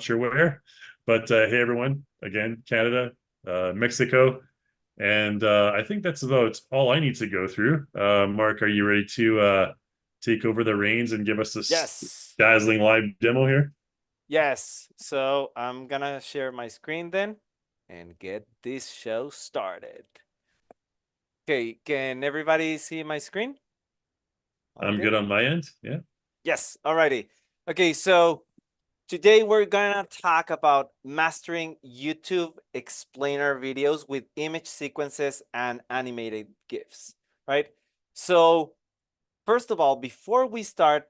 sure where. But hey, everyone, again, Canada, Mexico, and I think that's about all I need to go through. Mark, are you ready to take over the reins and give us this Yes. dazzling live demo here? Yes. So I'm gonna share my screen then and get this show started. Okay, can everybody see my screen? All I'm good? good on my end. Yeah. Yes. Alrighty. Okay, so today we're gonna talk about mastering YouTube explainer videos with image sequences and animated GIFs, right? So first of all, before we start,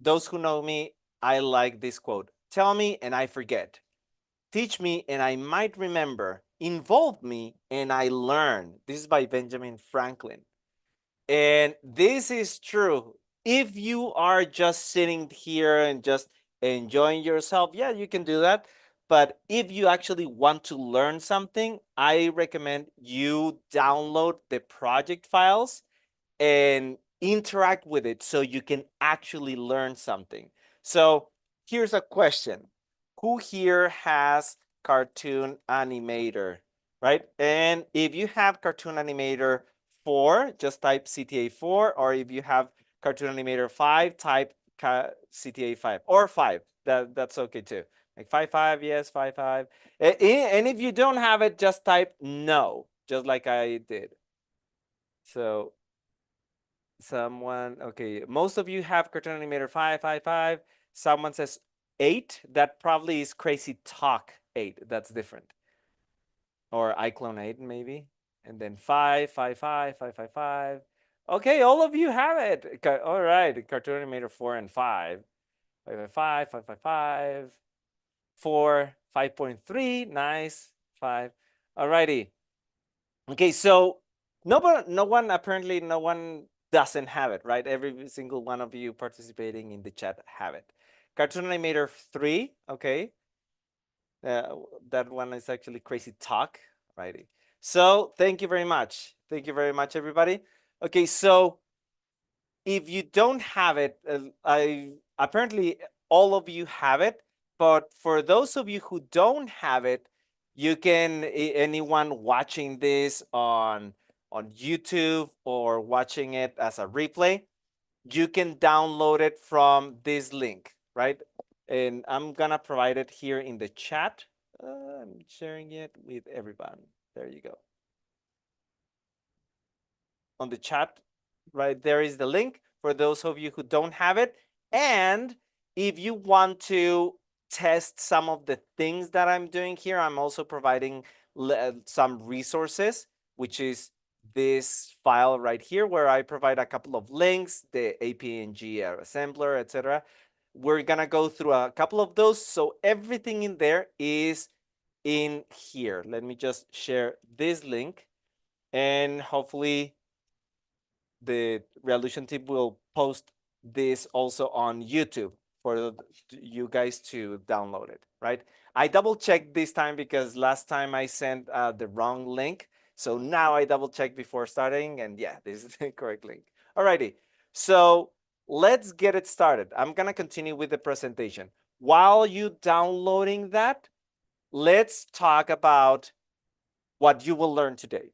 those who know me, I like this quote. Tell me and I forget. Teach me and I might remember. Involve me and I learn. This is by Benjamin Franklin. And this is true. If you are just sitting here and just enjoying yourself, yeah, you can do that. But if you actually want to learn something, I recommend you download the project files and interact with it so you can actually learn something. So here's a question. Who here has Cartoon Animator, right? And if you have Cartoon Animator 4, just type CTA 4, or if you have Cartoon Animator 5, type CTA 5 or 5. That's okay too. Like 5, yes, 5. And if you don't have it, just type no, just like I did. So someone, okay, most of you have Cartoon Animator 5. Someone says 8. That probably is Crazy Talk 8. That's different. Or iClone 8 maybe. And then 5. Okay, all of you have it. All right, Cartoon Animator 4 and 5. 5. 4, 5.3, nice. 5. Alrighty. Okay, so no one doesn't have it, right? Every single one of you participating in the chat have it. Cartoon Animator 3, okay. Uh, that one is actually Crazy Talk, righty. So thank you very much. Thank you very much, everybody. Okay, so if you don't have it, I apparently all of you have it, but for those of you who don't have it, you can anyone watching this on YouTube or watching it as a replay, you can download it from this link, right? And I'm gonna provide it here in the chat. I'm sharing it with everyone. There you go. On the chat, right there is the link for those of you who don't have it. And if you want to test some of the things that I'm doing here, I'm also providing some resources, which is this file right here where I provide a couple of links, the APNG assembler, etc. We're gonna go through a couple of those. So everything in there is in here. Let me just share this link and hopefully the Revolution team will post this also on YouTube for you guys to download it, right? I double checked this time because last time I sent the wrong link. So now I double checked before starting and yeah, this is the correct link. Alrighty, so let's get it started. I'm gonna continue with the presentation. While you downloading that, let's talk about what you will learn today.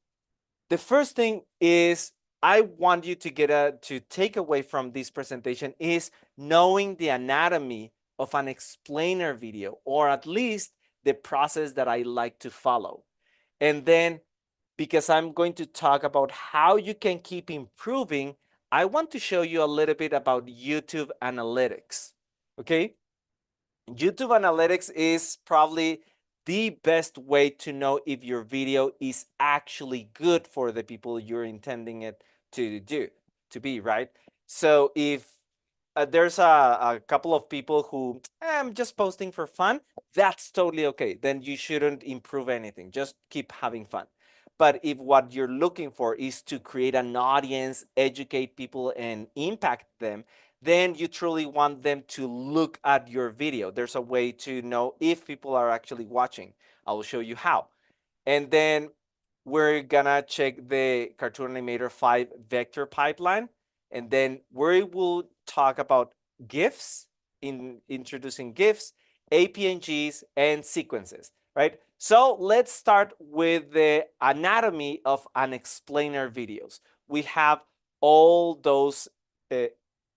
The first thing is I want you to to take away from this presentation is knowing the anatomy of an explainer video, or at least the process that I like to follow. And then because I'm going to talk about how you can keep improving, I want to show you a little bit about YouTube analytics. Okay? YouTube analytics is probably the best way to know if your video is actually good for the people you're intending it to be, right? So if there's a couple of people who I'm just posting for fun, that's totally okay. Then you shouldn't improve anything. Just keep having fun. But if what you're looking for is to create an audience, educate people, and impact them, then you truly want them to look at your video. There's a way to know if people are actually watching. I will show you how. And then we're gonna check the Cartoon Animator 5 vector pipeline. And then we will talk about GIFs, in introducing GIFs, APNGs, and sequences, right? So let's start with the anatomy of an explainer videos. We have all those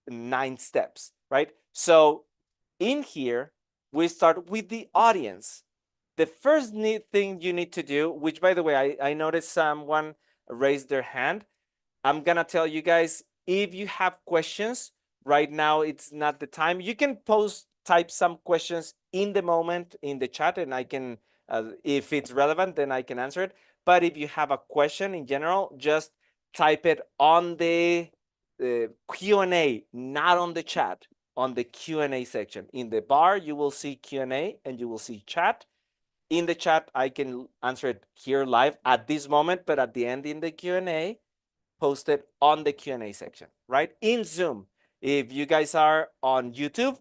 9 steps, right? So in here, we start with the audience. The first thing you need to do, which by the way, I noticed someone raised their hand. I'm gonna tell you guys, if you have questions, right now it's not the time. You can type some questions in the moment in the chat, and I can, if it's relevant, then I can answer it. But if you have a question in general, just type it on the Q&A, not on the chat, on the Q&A section. In the bar, you will see Q&A and you will see chat. In the chat, I can answer it here live at this moment, but at the end in the Q&A, post it on the Q&A section, right? In Zoom. If you guys are on YouTube,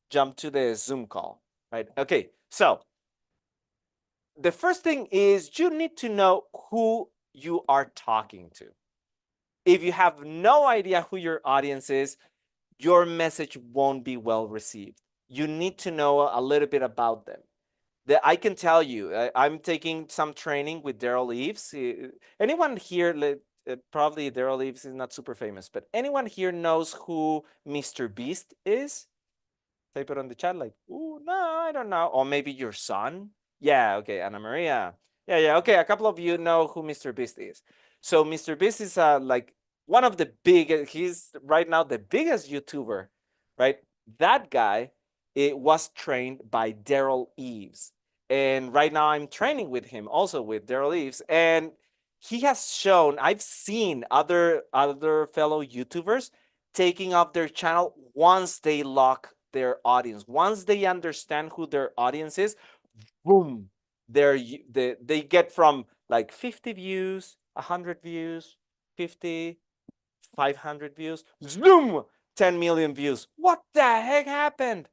jump to the Zoom call, right? Okay, so the first thing is you need to know who you are talking to. If you have no idea who your audience is, your message won't be well received. You need to know a little bit about them. I can tell you, I'm taking some training with Daryl Eves. Anyone here, probably Daryl Eves is not super famous, but anyone here knows who Mr. Beast is? Type it on the chat like, oh, no, I don't know. Or maybe your son. Yeah, okay, Ana Maria. Yeah, okay, a couple of you know who Mr. Beast is. So Mr. Beast is like one of the biggest, he's right now the biggest YouTuber, right? That guy, it was trained by Daryl Eves. And right now I'm training with him, also with Daryl Eves. And he has shown, I've seen other fellow YouTubers taking up their channel once they lock their audience. Once they understand who their audience is, boom, they get from like 50 views, 100 views, 50, 500 views, zoom, 10 million views. What the heck happened?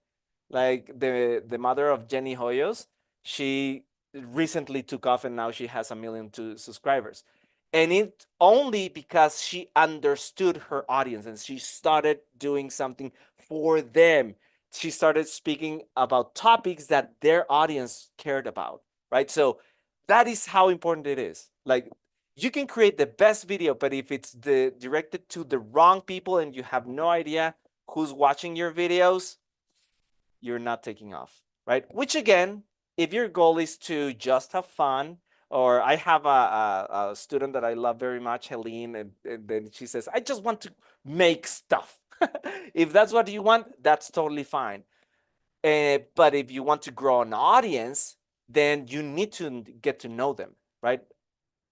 Like the mother of Jenny Hoyos, she recently took off and now she has 1 million subscribers. And it only because she understood her audience and she started doing something for them. She started speaking about topics that their audience cared about, right? So that is how important it is. Like you can create the best video, but if it's directed to the wrong people and you have no idea who's watching your videos, you're not taking off, right? Which again, if your goal is to just have fun, or I have a student that I love very much, Helene, and then she says, I just want to make stuff. If that's what you want, that's totally fine. But if you want to grow an audience, then you need to get to know them, right?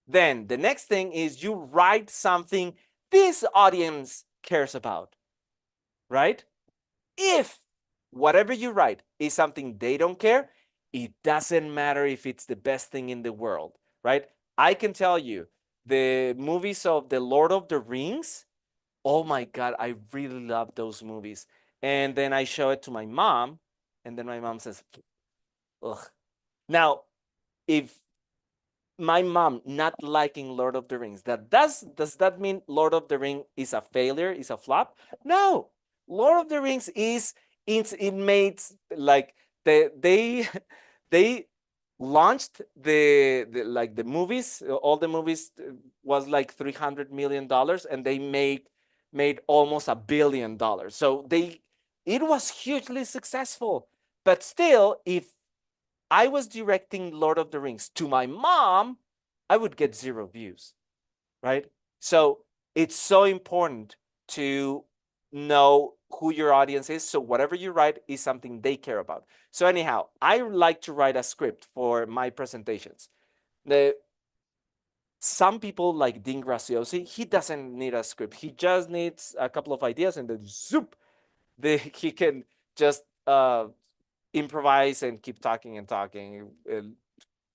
Then the next thing is you write something this audience cares about, right? If whatever you write is something they don't care, it doesn't matter if it's the best thing in the world, right? I can tell you the movies of the Lord of the Rings. Oh my God, I really love those movies. And then I show it to my mom, and then my mom says, ugh. Now, if my mom not liking Lord of the Rings, does that mean Lord of the Ring is a failure, is a flop? No. Lord of the Rings is it made like they they launched the movies, all the movies was like $300 million and they made almost $1 billion. So it was hugely successful. But still, if I was directing Lord of the Rings to my mom, I would get 0 views, right? So it's so important to know who your audience is. So whatever you write is something they care about. So anyhow, I like to write a script for my presentations. Some people like Dean Graziosi, he doesn't need a script. He just needs a couple of ideas and then zoop, he can just improvise and keep talking and talking,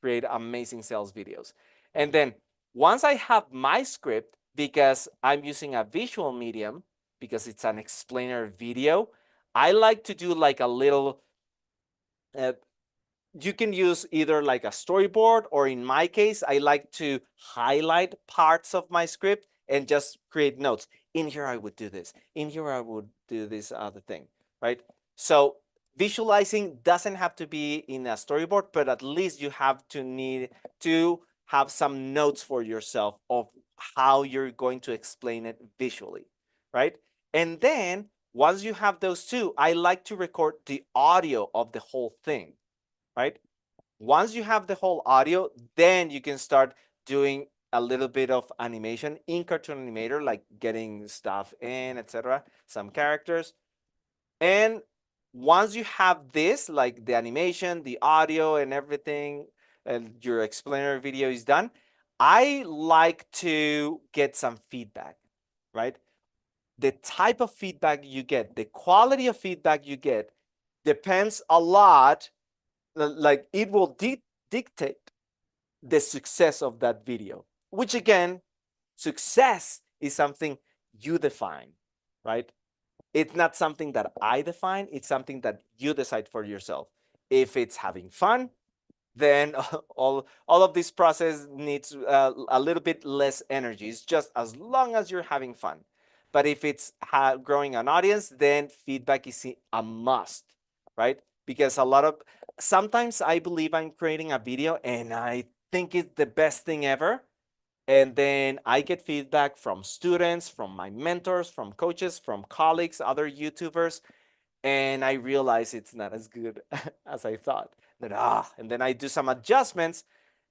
create amazing sales videos. And then once I have my script, because I'm using a visual medium, because it's an explainer video, I like to do like a little, you can use either like a storyboard, or in my case, I like to highlight parts of my script and just create notes. In here, I would do this. In here, I would do this other thing, right? So Visualizing doesn't have to be in a storyboard, but at least you have to need to have some notes for yourself of how you're going to explain it visually, right? And then once you have those two, I like to record the audio of the whole thing, right? Once you have the whole audio, then you can start doing a little bit of animation in Cartoon Animator, like getting stuff in, etc., some characters. And once you have this, like the animation, the audio, and everything, and your explainer video is done, I like to get some feedback, right? The type of feedback you get, the quality of feedback you get depends a lot, like it will dictate the success of that video, which again, success is something you define, right? It's not something that I define, it's something that you decide for yourself. If it's having fun, then all of this process needs a little bit less energy. It's just as long as you're having fun. But if it's growing an audience, then feedback is a must, right? Because sometimes I believe I'm creating a video and I think it's the best thing ever. And then I get feedback from students, from my mentors, from coaches, from colleagues, other YouTubers, and I realize it's not as good as I thought. And then I do some adjustments,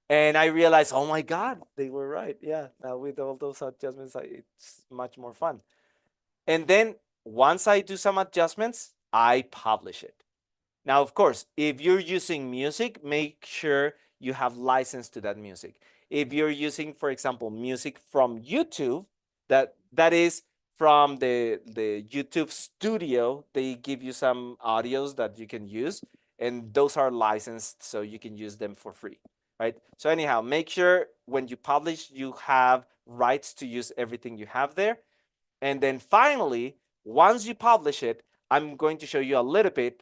and I realize, oh my God, they were right. Yeah, now with all those adjustments, it's much more fun. And then once I do some adjustments, I publish it. Now, of course, if you're using music, make sure you have license to that music. If you're using, for example, music from YouTube, that is from the YouTube studio, they give you some audios that you can use, and those are licensed, so you can use them for free, right? So anyhow, make sure when you publish, you have rights to use everything you have there. And then finally, once you publish it, I'm going to show you a little bit,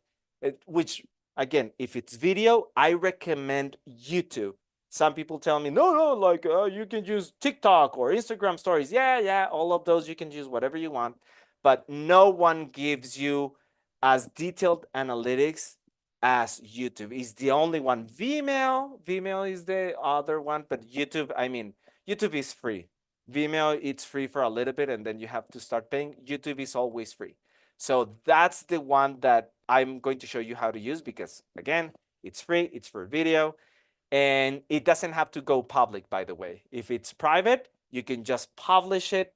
which again, if it's video, I recommend YouTube. Some people tell me, no, like you can use TikTok or Instagram stories. Yeah, all of those you can use whatever you want, but no one gives you as detailed analytics as YouTube. Is the only one. Vimeo is the other one, but YouTube, I mean, YouTube is free. Vimeo, it's free for a little bit and then you have to start paying. YouTube is always free. So that's the one that I'm going to show you how to use because, again, it's free, it's for video, and it doesn't have to go public, by the way. If it's private, you can just publish it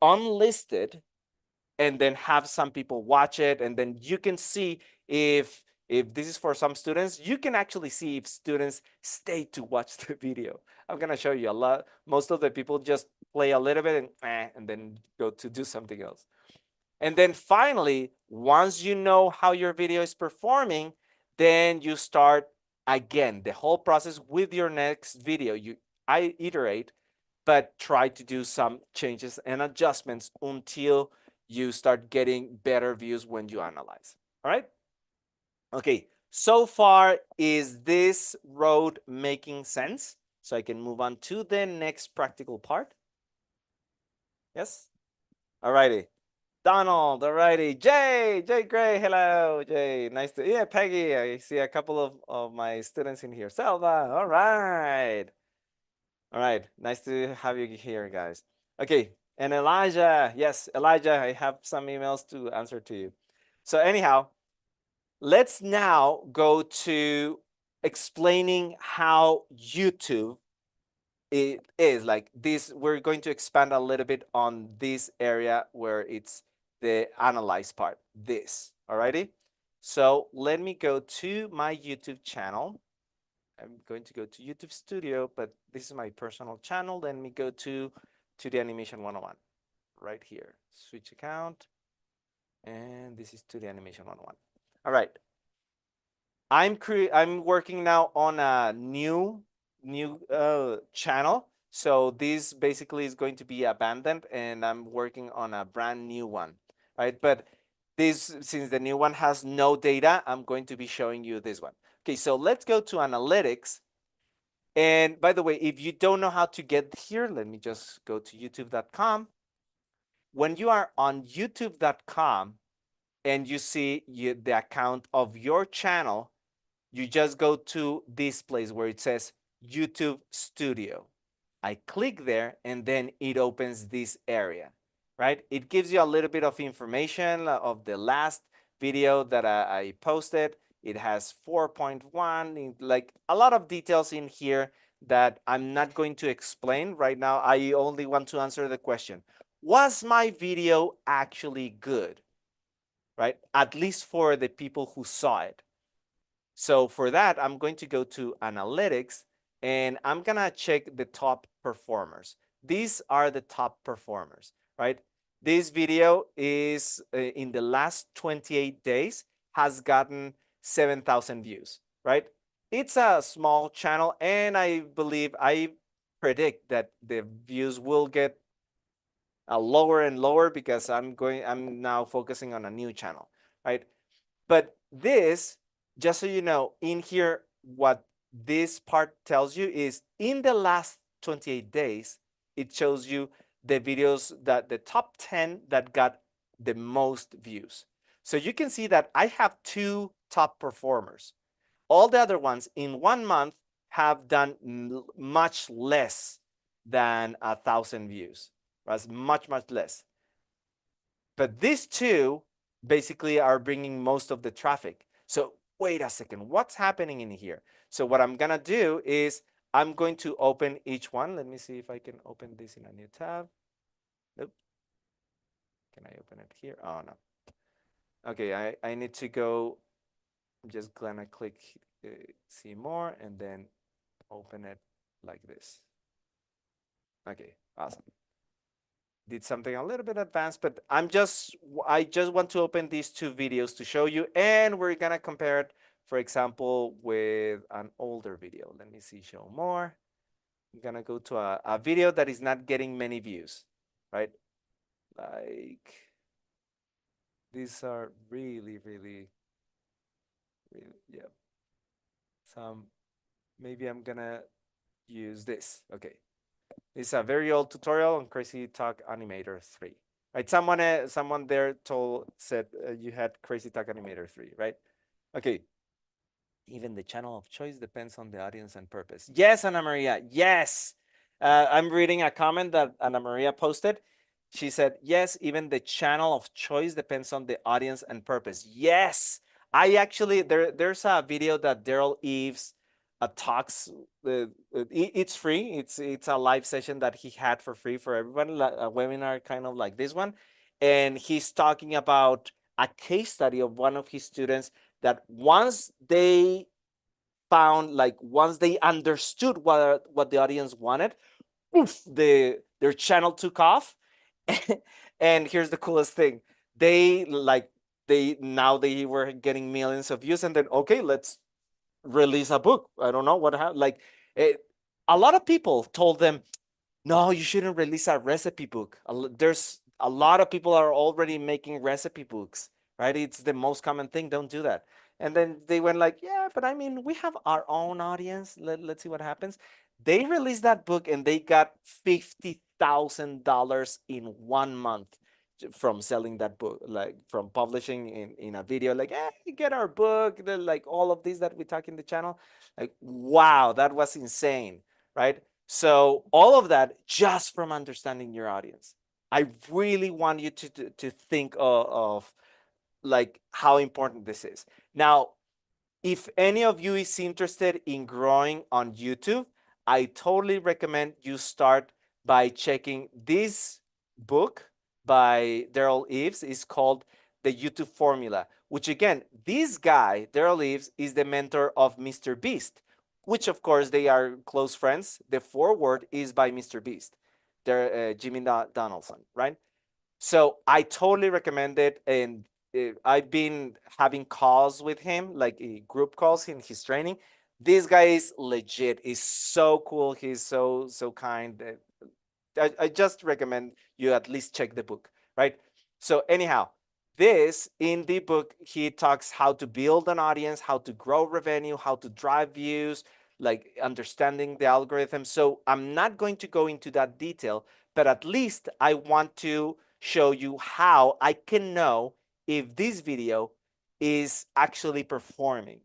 unlisted and then have some people watch it, and then you can see if this is for some students, you can actually see if students stay to watch the video. I'm gonna show you a lot. Most of the people just play a little bit and then go to do something else. And then finally, once you know how your video is performing, then you start again the whole process with your next video. I iterate, but try to do some changes and adjustments until you start getting better views when you analyze. All right? Okay, so far, is this road making sense? So I can move on to the next practical part. Yes? All righty. Donald, all righty. Jay Gray, hello, Jay. Nice to, yeah, Peggy. I see a couple of my students in here. Selva, all right. All right, nice to have you here, guys. Okay, and Elijah, yes, Elijah, I have some emails to answer to you. So anyhow, let's now go to explaining how YouTube it is like this. We're going to expand a little bit on this area where it's the analyze part, this, alrighty? So let me go to my YouTube channel. I'm going to go to YouTube Studio, but this is my personal channel. Let me go to the Animation 101 right here. Switch account. And this is to the Animation 101. All right. I'm working now on a new channel. So this basically is going to be abandoned and I'm working on a brand new one, right? But this, since the new one has no data, I'm going to be showing you this one. Okay, so let's go to analytics. And by the way, if you don't know how to get here, let me just go to youtube.com. When you are on youtube.com, and you see the account of your channel, you just go to this place where it says YouTube Studio. I click there and then it opens this area, right? It gives you a little bit of information of the last video that I posted. It has 4.1, like a lot of details in here that I'm not going to explain right now. I only want to answer the question, was my video actually good, right? At least for the people who saw it. So for that, I'm going to go to analytics and I'm going to check the top performers. These are the top performers, right? This video is in the last 28 days has gotten 7,000 views, right? It's a small channel and I predict that the views will get lower and lower because I'm now focusing on a new channel, right? But this, just so you know, in here, what this part tells you is in the last 28 days, it shows you the videos that the top 10 that got the most views. So you can see that I have 2 top performers. All the other ones in 1 month have done much less than 1,000 views. Right? Much, much less. But these 2 basically are bringing most of the traffic. So wait a second, what's happening in here? So what I'm gonna do is I'm going to open each one. Let me see if I can open this in a new tab. Nope. Can I open it here? Oh, no. Okay, I need to go, I'm just gonna click see more and then open it like this. Okay, awesome. Did something a little bit advanced, but I just want to open these 2 videos to show you, and we're gonna compare it, for example, with an older video. Let me see, show more. I'm gonna go to a video that is not getting many views, right? Like these are really, yeah. Some, maybe I'm gonna use this. Okay. It's a very old tutorial on Crazy Talk Animator 3. Right? Someone there said you had Crazy Talk Animator 3, right? Okay. Even the channel of choice depends on the audience and purpose. Yes, Ana Maria. Yes. I'm reading a comment that Ana Maria posted. She said, yes, even the channel of choice depends on the audience and purpose. Yes. I actually, there's a video that Daryl Eves talks. It's free. It's a live session that he had for free for everyone, a webinar kind of like this one. And he's talking about a case study of one of his students that once they understood what the audience wanted, oof, their channel took off. And here's the coolest thing. They were getting millions of views, and then, okay, let's release a book. I don't know what happened. A lot of people told them, no, you shouldn't release a recipe book. There's a lot of people are already making recipe books, right? It's the most common thing. Don't do that. And then they went like, yeah, but I mean, we have our own audience. Let's see what happens. They released that book and they got $50,000 in 1 month from selling that book, like from publishing in a video, like, hey, get our book, like all of these that we talk in the channel. Like, wow, that was insane, right? So all of that just from understanding your audience. I really want you to think of like how important this is. Now, if any of you is interested in growing on YouTube, I totally recommend you start by checking this book by Daryl Eves. It's called The YouTube Formula, which again, this guy, Daryl Eves, is the mentor of Mr. Beast, which of course they are close friends. The foreword is by Mr. Beast, Jimmy Donaldson, right? So I totally recommend it. And I've been having calls with him, like group calls in his training. This guy is legit. He's so cool. He's so kind. I just recommend you at least check the book, right? So anyhow, this in the book, he talks how to build an audience, how to grow revenue, how to drive views, like understanding the algorithm. So I'm not going to go into that detail, but at least I want to show you how I can know if this video is actually performing.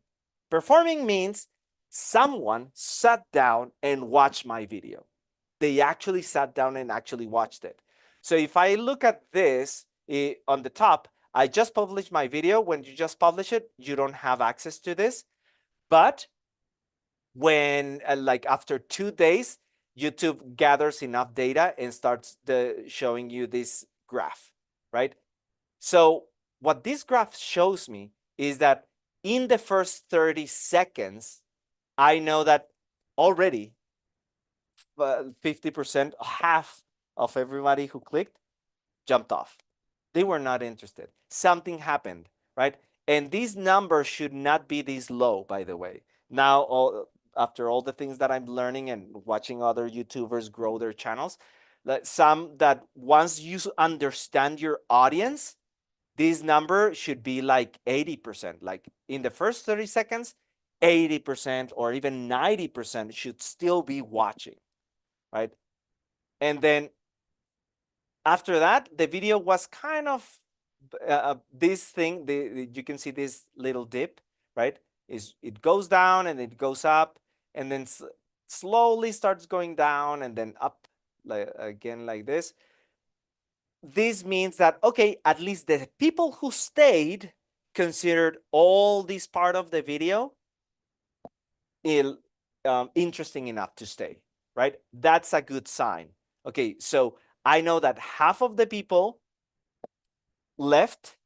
Performing means someone sat down and watched my video. They actually sat down and actually watched it. So if I look at this on the top, I just published my video. When you just publish it, you don't have access to this. But when like after 2 days, YouTube gathers enough data and starts showing you this graph, right? So what this graph shows me is that in the first 30 seconds, I know that already 50%, half of everybody who clicked jumped off. They were not interested. Something happened, right? And this number should not be this low, by the way. Now, after all the things that I'm learning and watching other YouTubers grow their channels, some that once you understand your audience, this number should be like 80%. Like in the first 30 seconds, 80% or even 90% should still be watching, right? And then after that, the video was kind of this thing. You can see this little dip, right? It goes down and it goes up, and then slowly starts going down and then up again like this. This means that, okay, at least the people who stayed considered all this part of the video interesting enough to stay, right? That's a good sign. Okay, so I know that half of the people left,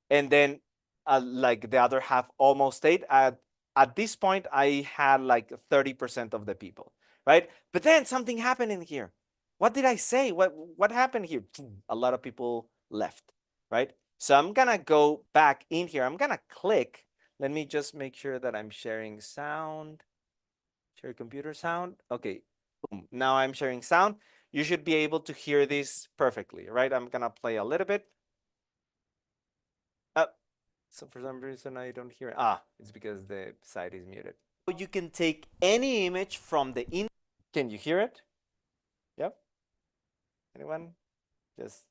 and then like the other half almost stayed. At this point, I had like 30% of the people, right? But then something happened in here. What did I say? What happened here? A lot of people left, right? So I'm gonna go back in here. I'm gonna click. Let me just make sure that I'm sharing sound. Share computer sound. Okay, boom. Now I'm sharing sound. You should be able to hear this perfectly, right? I'm gonna play a little bit. So for some reason I don't hear it. It's because the site is muted. You can take any image from the in. Can you hear it? Yep. Anyone? Just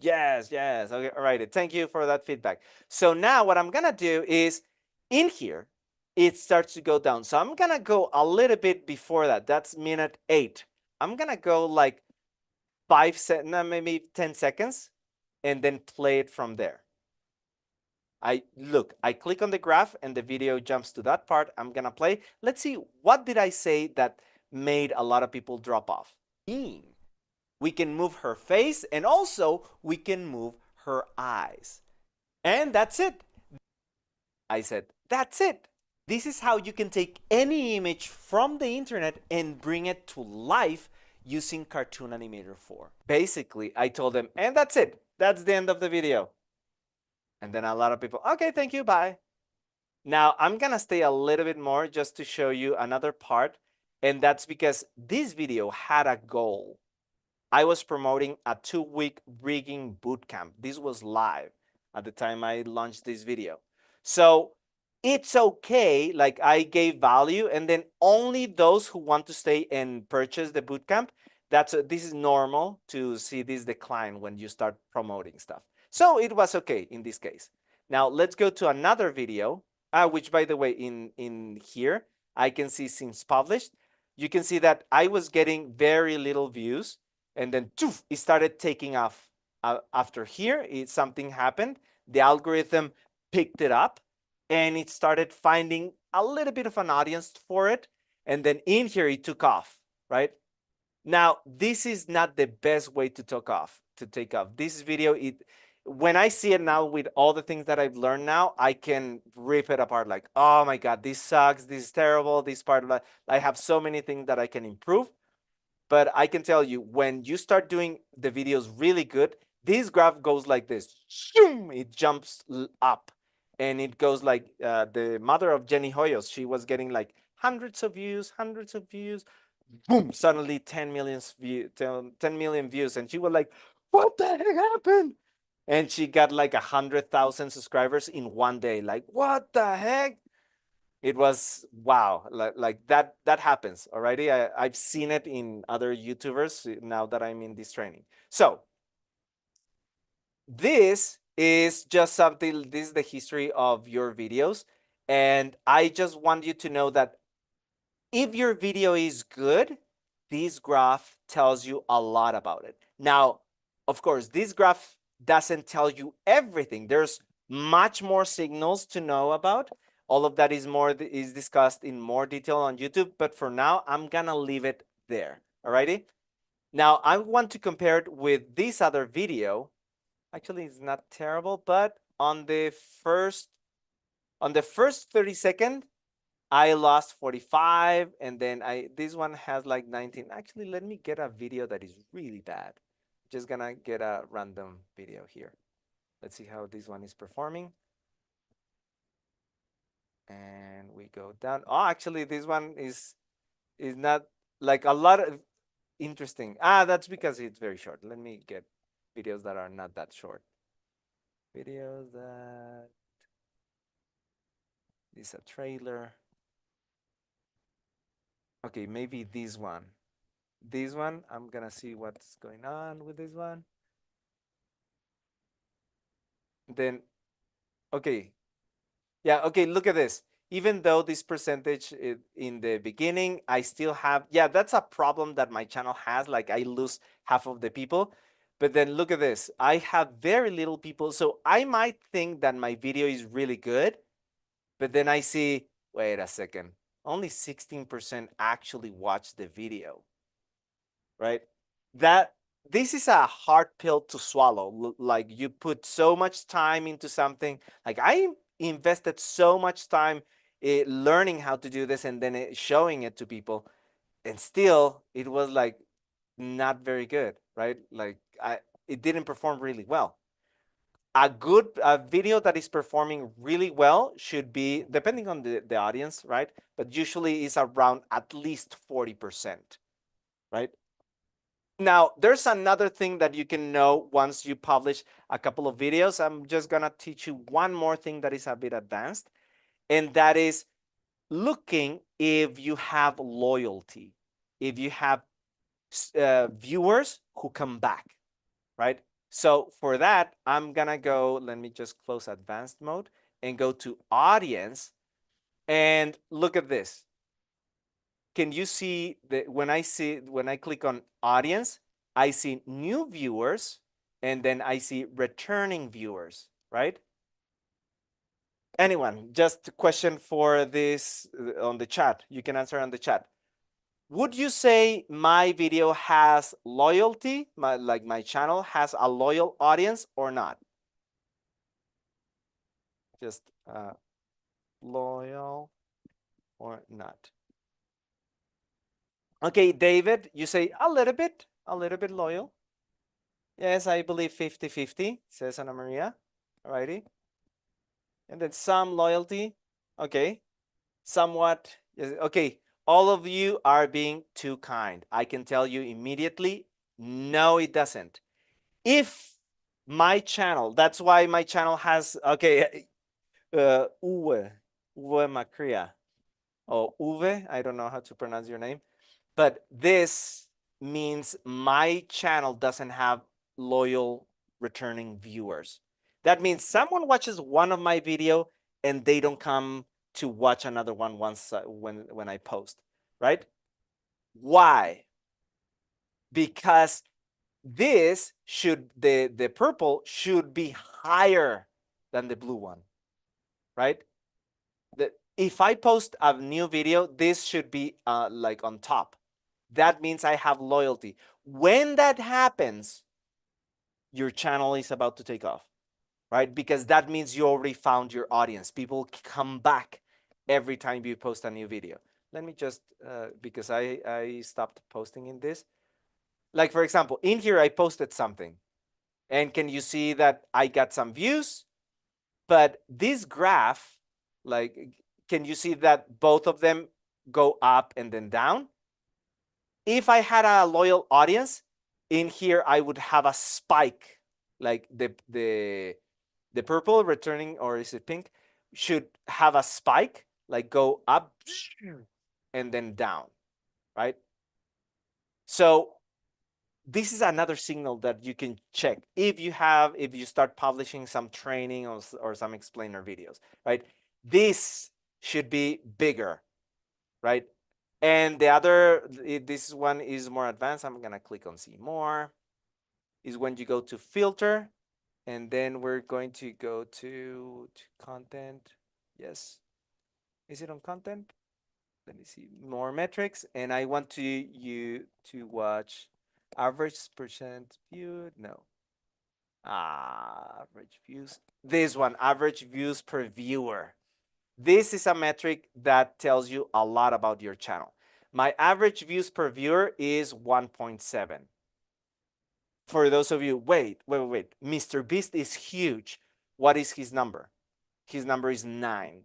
yes, yes. Okay, all right. Thank you for that feedback. So now what I'm gonna do is in here, it starts to go down. So I'm gonna go a little bit before that. That's minute 8. I'm gonna go like 5 seconds, maybe 10 seconds, and then play it from there. I click on the graph and the video jumps to that part. I'm gonna play. Let's see, what did I say that made a lot of people drop off? We can move her face, and also we can move her eyes. And that's it. I said, that's it. This is how you can take any image from the internet and bring it to life using Cartoon Animator 4. Basically, I told them, and that's it. That's the end of the video. And then a lot of people, okay, thank you, bye. Now, I'm gonna stay a little bit more just to show you another part. And that's because this video had a goal. I was promoting a 2-week rigging bootcamp. This was live at the time I launched this video. So it's okay, like I gave value, and then only those who want to stay and purchase the bootcamp, this is normal to see this decline when you start promoting stuff. So it was okay in this case. Now let's go to another video, which by the way, in here, I can see since published, you can see that I was getting very little views, and then it started taking off. After here, something happened. The algorithm picked it up, and it started finding a little bit of an audience for it. And then in here, it took off, right? Now, this is not the best way to take off. This video, when I see it now with all the things that I've learned now, I can rip it apart like, oh my God, this sucks, this is terrible, this part, I have so many things that I can improve. But I can tell you, when you start doing the videos really good, this graph goes like this. It jumps up. And it goes like the mother of Jenny Hoyos. She was getting like hundreds of views. Boom, suddenly 10 million views. And she was like, what the heck happened? And she got like 100,000 subscribers in one day. Like, what the heck? It was wow, like that happens already. I've seen it in other YouTubers now that I'm in this training. So this is just something, this is the history of your videos. And I just want you to know that if your video is good, this graph tells you a lot about it. Now, of course, this graph doesn't tell you everything. There's much more signals to know about. All of that is discussed in more detail on YouTube, but for now, I'm gonna leave it there. Alrighty? Now, I want to compare it with this other video. Actually, it's not terrible, but on the first 30 seconds, I lost 45, and then this one has like 19. Actually, let me get a video that is really bad. Just gonna get a random video here. Let's see how this one is performing. And we go down. Oh, actually, this one is not like a lot of interesting. That's because it's very short. Let me get videos that are not that short. Videos that this is a trailer. Okay, maybe this one. This one, I'm gonna see what's going on with this one. Then, okay. Yeah, okay, look at this. Even though this percentage in the beginning, I still have, yeah, that's a problem that my channel has. Like I lose half of the people. But then look at this. I have very little people. So I might think that my video is really good. But then I see, wait a second, only 16% actually watch the video, right? That this is a hard pill to swallow. Like you put so much time into something. Like I invested so much time learning how to do this and then showing it to people, and still it was like not very good, right? Like it didn't perform really well. A video that is performing really well should be, depending on the audience, right? But usually is around at least 40%, right? Now, there's another thing that you can know once you publish a couple of videos. I'm just gonna teach you one more thing that is a bit advanced, and that is looking if you have loyalty, if you have viewers who come back, right? So for that, I'm gonna go, let me just close advanced mode and go to audience and look at this. Can you see that when I click on audience, I see new viewers and then I see returning viewers, right? Anyone, just a question for this on the chat. You can answer on the chat. Would you say my video has loyalty, like my channel has a loyal audience or not? Just loyal or not? Okay, David, you say a little bit loyal. Yes, I believe 50-50, says Ana Maria. Alrighty. And then some loyalty. Okay. Somewhat. Okay. All of you are being too kind. I can tell you immediately, no, it doesn't. If my channel, that's why my channel has, okay, Uwe Macria. Oh, Uwe, I don't know how to pronounce your name. But this means my channel doesn't have loyal returning viewers. That means someone watches one of my video and they don't come to watch another one once when I post, right? Why? Because this should the purple should be higher than the blue one, right? If I post a new video, this should be like on top. That means I have loyalty. When that happens, your channel is about to take off, right? Because that means you already found your audience. People come back every time you post a new video. Let me just, because I stopped posting in this. Like, for example, in here, I posted something. And can you see that I got some views? But this graph, like, can you see that both of them go up and then down? If I had a loyal audience, in here I would have a spike, like the purple returning, or is it pink, should have a spike, like go up and then down, right? So this is another signal that you can check if you start publishing some training or some explainer videos, right? This should be bigger, right? And the other, this one is more advanced. I'm gonna click on see more, is when you go to filter, and then we're going to go to content. Yes, is it on content? Let me see more metrics, and I want you to watch average percent viewed. No, average views. This one, average views per viewer. This is a metric that tells you a lot about your channel. My average views per viewer is 1.7. For those of you, wait. Mr. Beast is huge. What is his number? His number is 9.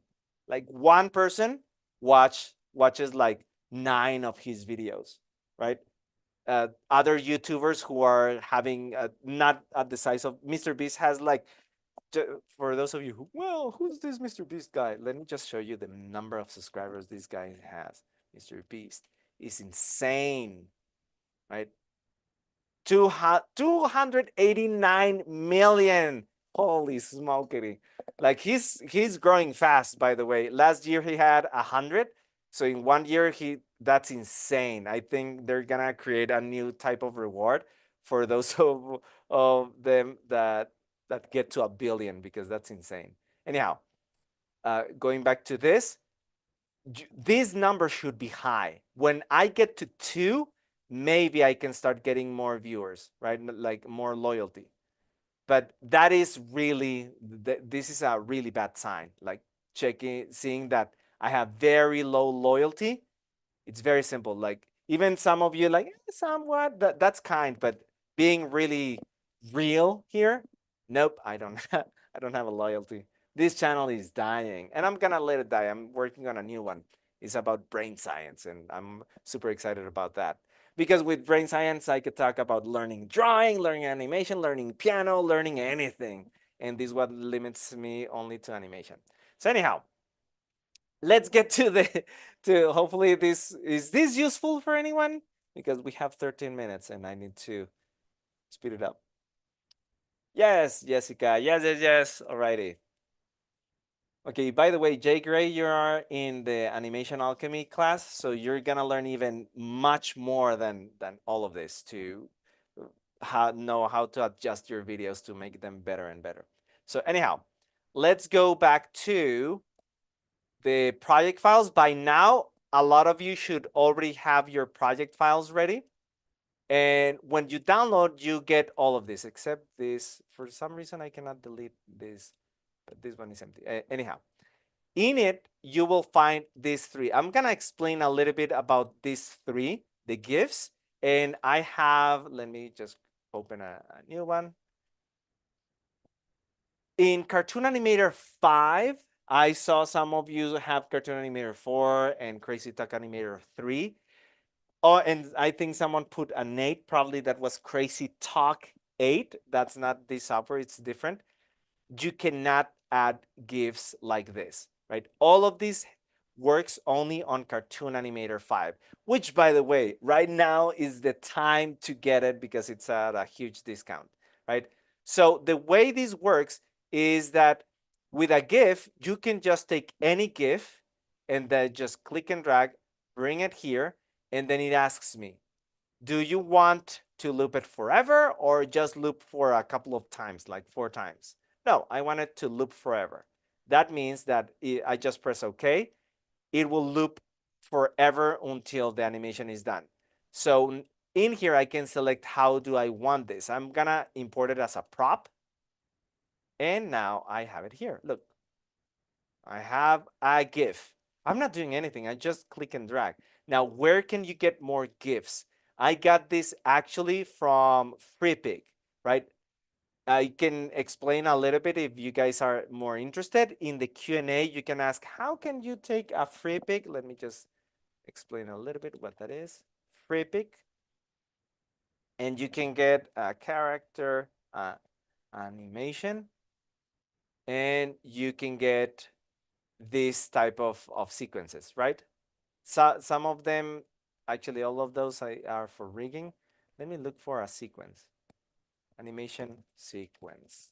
Like one person watches like 9 of his videos, right? Other YouTubers who are having not at the size of Mr. Beast has like, for those of you who, well, who's this Mr. Beast guy? Let me just show you the number of subscribers this guy has. Mr. Beast is insane, right? 289 million. Holy smokey. Like he's growing fast, by the way. Last year he had 100. So in 1 year, that's insane. I think they're gonna create a new type of reward for those of them that get to 1 billion, because that's insane. Anyhow, going back to this number should be high. When I get to 2, maybe I can start getting more viewers, right? Like more loyalty. But that is really, this is a really bad sign. Like seeing that I have very low loyalty. It's very simple. Like even some of you like somewhat, that's kind, but being really real here, nope, I don't I don't have a loyalty. This channel is dying, and I'm gonna let it die. I'm working on a new one. It's about brain science, and I'm super excited about that. Because with brain science, I could talk about learning drawing, learning animation, learning piano, learning anything. And this what limits me only to animation. So anyhow, let's get to to hopefully this useful for anyone, because we have 13 minutes and I need to speed it up. Yes, Jessica. Yes. Alrighty. Okay, by the way, Jay Gray, you are in the animation alchemy class, so you're gonna learn even much more than all of this to know how to adjust your videos to make them better and better. So anyhow, let's go back to the project files. By now, a lot of you should already have your project files ready. And when you download, you get all of this, except this. For some reason, I cannot delete this, but this one is empty. Anyhow, in it, you will find these 3. I'm going to explain a little bit about these 3, the GIFs. And I have, let me just open a new one. In Cartoon Animator 5, I saw some of you have Cartoon Animator 4 and Crazy Talk Animator 3. Oh, and I think someone put an 8. Probably that was Crazy Talk 8. That's not this software. It's different. You cannot add GIFs like this, right? All of this works only on Cartoon Animator 5, which, by the way, right now is the time to get it because it's at a huge discount, right? So the way this works is that with a GIF, you can just take any GIF and then just click and drag, bring it here, and then it asks me, do you want to loop it forever or just loop for a couple of times, like 4 times? No, I want it to loop forever. That means that I just press OK. It will loop forever until the animation is done. So in here, I can select how do I want this. I'm going to import it as a prop. And now I have it here. Look, I have a GIF. I'm not doing anything. I just click and drag. Now, where can you get more GIFs? I got this actually from FreePig, right? I can explain a little bit if you guys are more interested. In the Q&A, you can ask, how can you take a FreePig? Let me just explain a little bit what that is. FreePig. And you can get a character animation. And you can get this type of sequences, right? So some of them, actually all of those are for rigging. Let me look for a sequence. Animation sequence.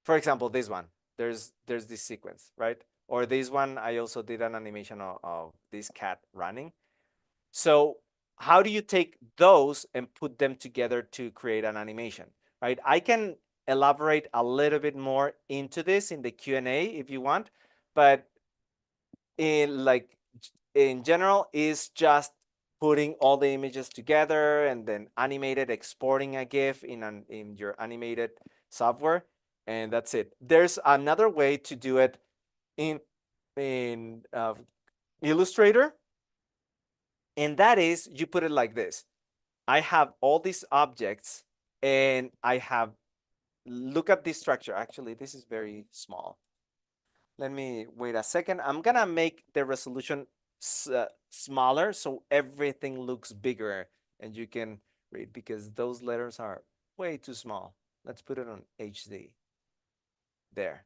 For example, this one. There's this sequence, right? Or this one, I also did an animation of this cat running. So how do you take those and put them together to create an animation, right? I can elaborate a little bit more into this in the Q&A if you want, but in general is just putting all the images together and then animated, exporting a GIF in your animated software, and that's it. There's another way to do it in Illustrator, and that is you put it like this. I have all these objects, and I have, look at this structure. Actually, this is very small. Let me wait a second. I'm gonna make the resolution smaller so everything looks bigger and you can read, because those letters are way too small. Let's put it on HD. There.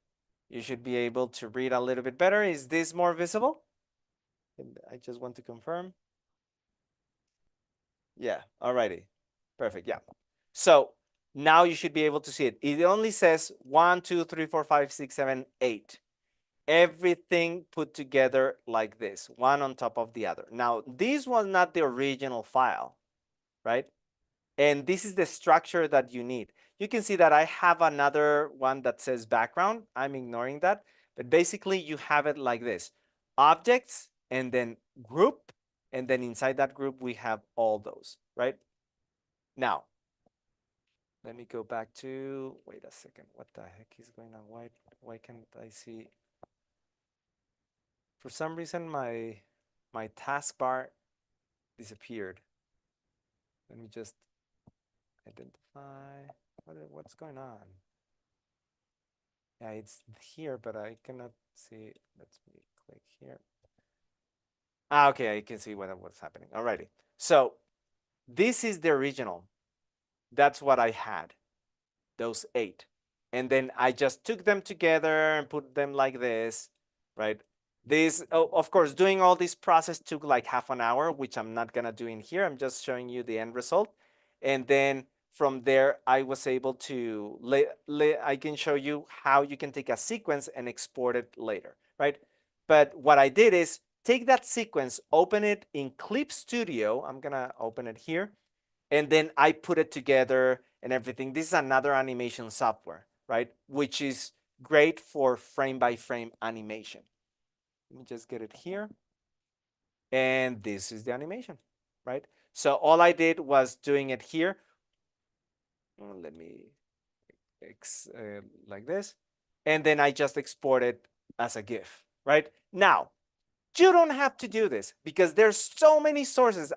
You should be able to read a little bit better. Is this more visible? And I just want to confirm. Yeah, alrighty. Perfect, yeah. So now you should be able to see it. It only says 1, 2, 3, 4, 5, 6, 7, 8. Everything put together like this, one on top of the other. Now, this was not the original file, right? And this is the structure that you need. You can see that I have another one that says background. I'm ignoring that. But basically, you have it like this. Objects, and then group, and then inside that group, we have all those, right? Now, let me go back to, wait a second. What the heck is going on? Why can't I see? For some reason, my taskbar disappeared. Let me just identify what's going on. Yeah, it's here, but I cannot see. Let's click here. Ah, okay, I can see what's happening. Alrighty. So this is the original. That's what I had, those 8. And then I just took them together and put them like this, right? This, of course, doing all this process took like half an hour, which I'm not gonna do in here. I'm just showing you the end result. And then from there, I was able to, I can show you how you can take a sequence and export it later, right? But what I did is take that sequence, open it in Clip Studio. I'm gonna open it here. And then I put it together and everything. This is another animation software, right? Which is great for frame by frame animation. Let me just get it here. And this is the animation, right? So all I did was doing it here. Let me like this. And then I just export it as a GIF, right? Now, you don't have to do this because there's so many sources.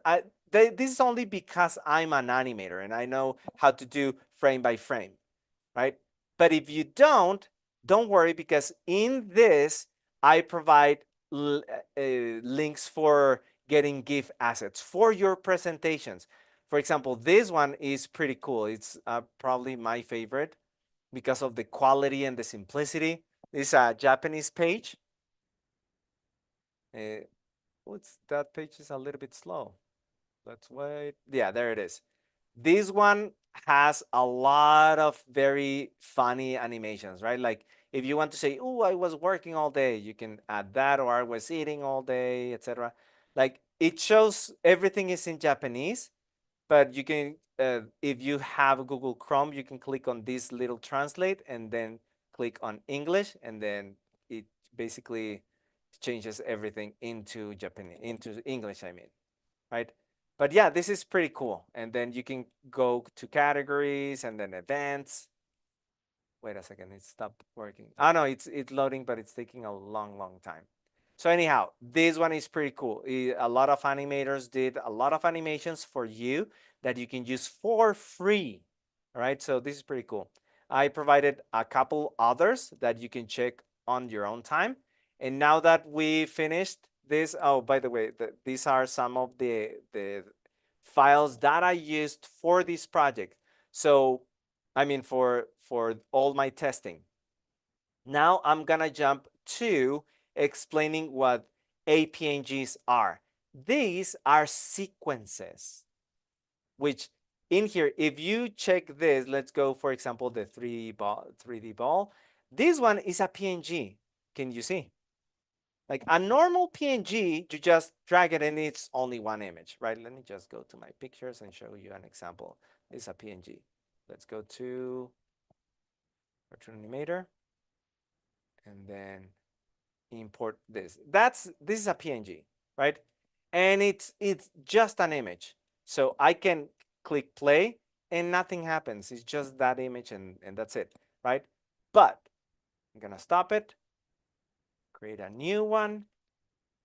This is only because I'm an animator and I know how to do frame by frame, right? But if you don't worry, because in this, I provide links for getting GIF assets for your presentations. For example, this one is pretty cool. It's probably my favorite because of the quality and the simplicity. This is a Japanese page. That page is a little bit slow. Let's wait. Yeah, there it is. This one has a lot of very funny animations, right? Like if you want to say, "Oh, I was working all day," you can add that, or "I was eating all day," etc. Like it shows everything is in Japanese, but you can, if you have Google Chrome, you can click on this little translate and then click on English, and then it basically changes everything into Japanese, into English, I mean, right? But yeah, this is pretty cool. And then you can go to categories and then events. Wait a second, it stopped working. Oh no, it's loading, but it's taking a long time. So anyhow, this one is pretty cool. A lot of animators did a lot of animations for you that you can use for free. All right, so this is pretty cool. I provided a couple others that you can check on your own time. And now that we finished this, oh, by the way, these are some of the files that I used for this project. So, I mean, for all my testing. Now I'm gonna jump to explaining what APNGs are. These are sequences. which in here, if you check this, let's go, for example, the 3D ball. This one is a PNG. Can you see? Like a normal PNG, you just drag it and it's only one image, right? Let me just go to my pictures and show you an example. This is a PNG. Let's go to Cartoon Animator and then import this. This is a PNG, right? And it's just an image. So I can click play and nothing happens. It's just that image and that's it, right? But I'm gonna stop it, create a new one.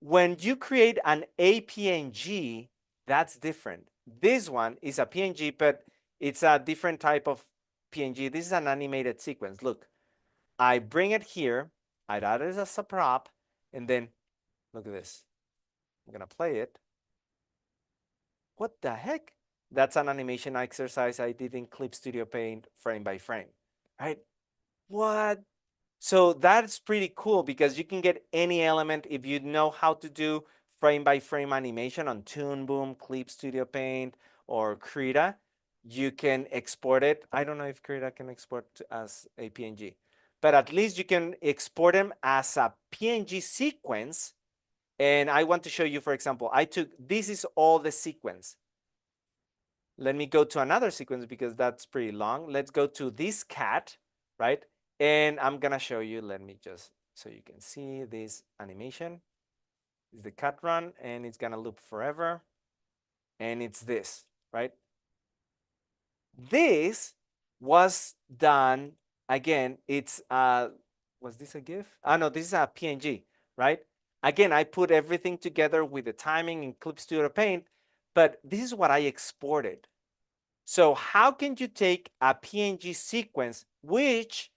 When you create an APNG, that's different. This one is a PNG, but it's a different type of PNG. This is an animated sequence. Look, I bring it here, I add it as a prop, and then look at this. I'm gonna play it. What the heck? That's an animation exercise I did in Clip Studio Paint frame by frame, right? What? So that's pretty cool because you can get any element if you know how to do frame by frame animation on Toon Boom, Clip Studio Paint, or Krita. You can export it. I don't know if Krita can export as a PNG, but at least you can export them as a PNG sequence. And I want to show you, for example, this is all the sequence. Let me go to another sequence because that's pretty long. Let's go to this cat, right? And I'm gonna show you, let me just, so you can see this animation. Is the cat run and it's gonna loop forever. And it's this, right? This was done, again, it's, was this a GIF? No, this is a PNG, right? Again, I put everything together with the timing in Clip Studio Paint, but this is what I exported. So how can you take a PNG sequence, which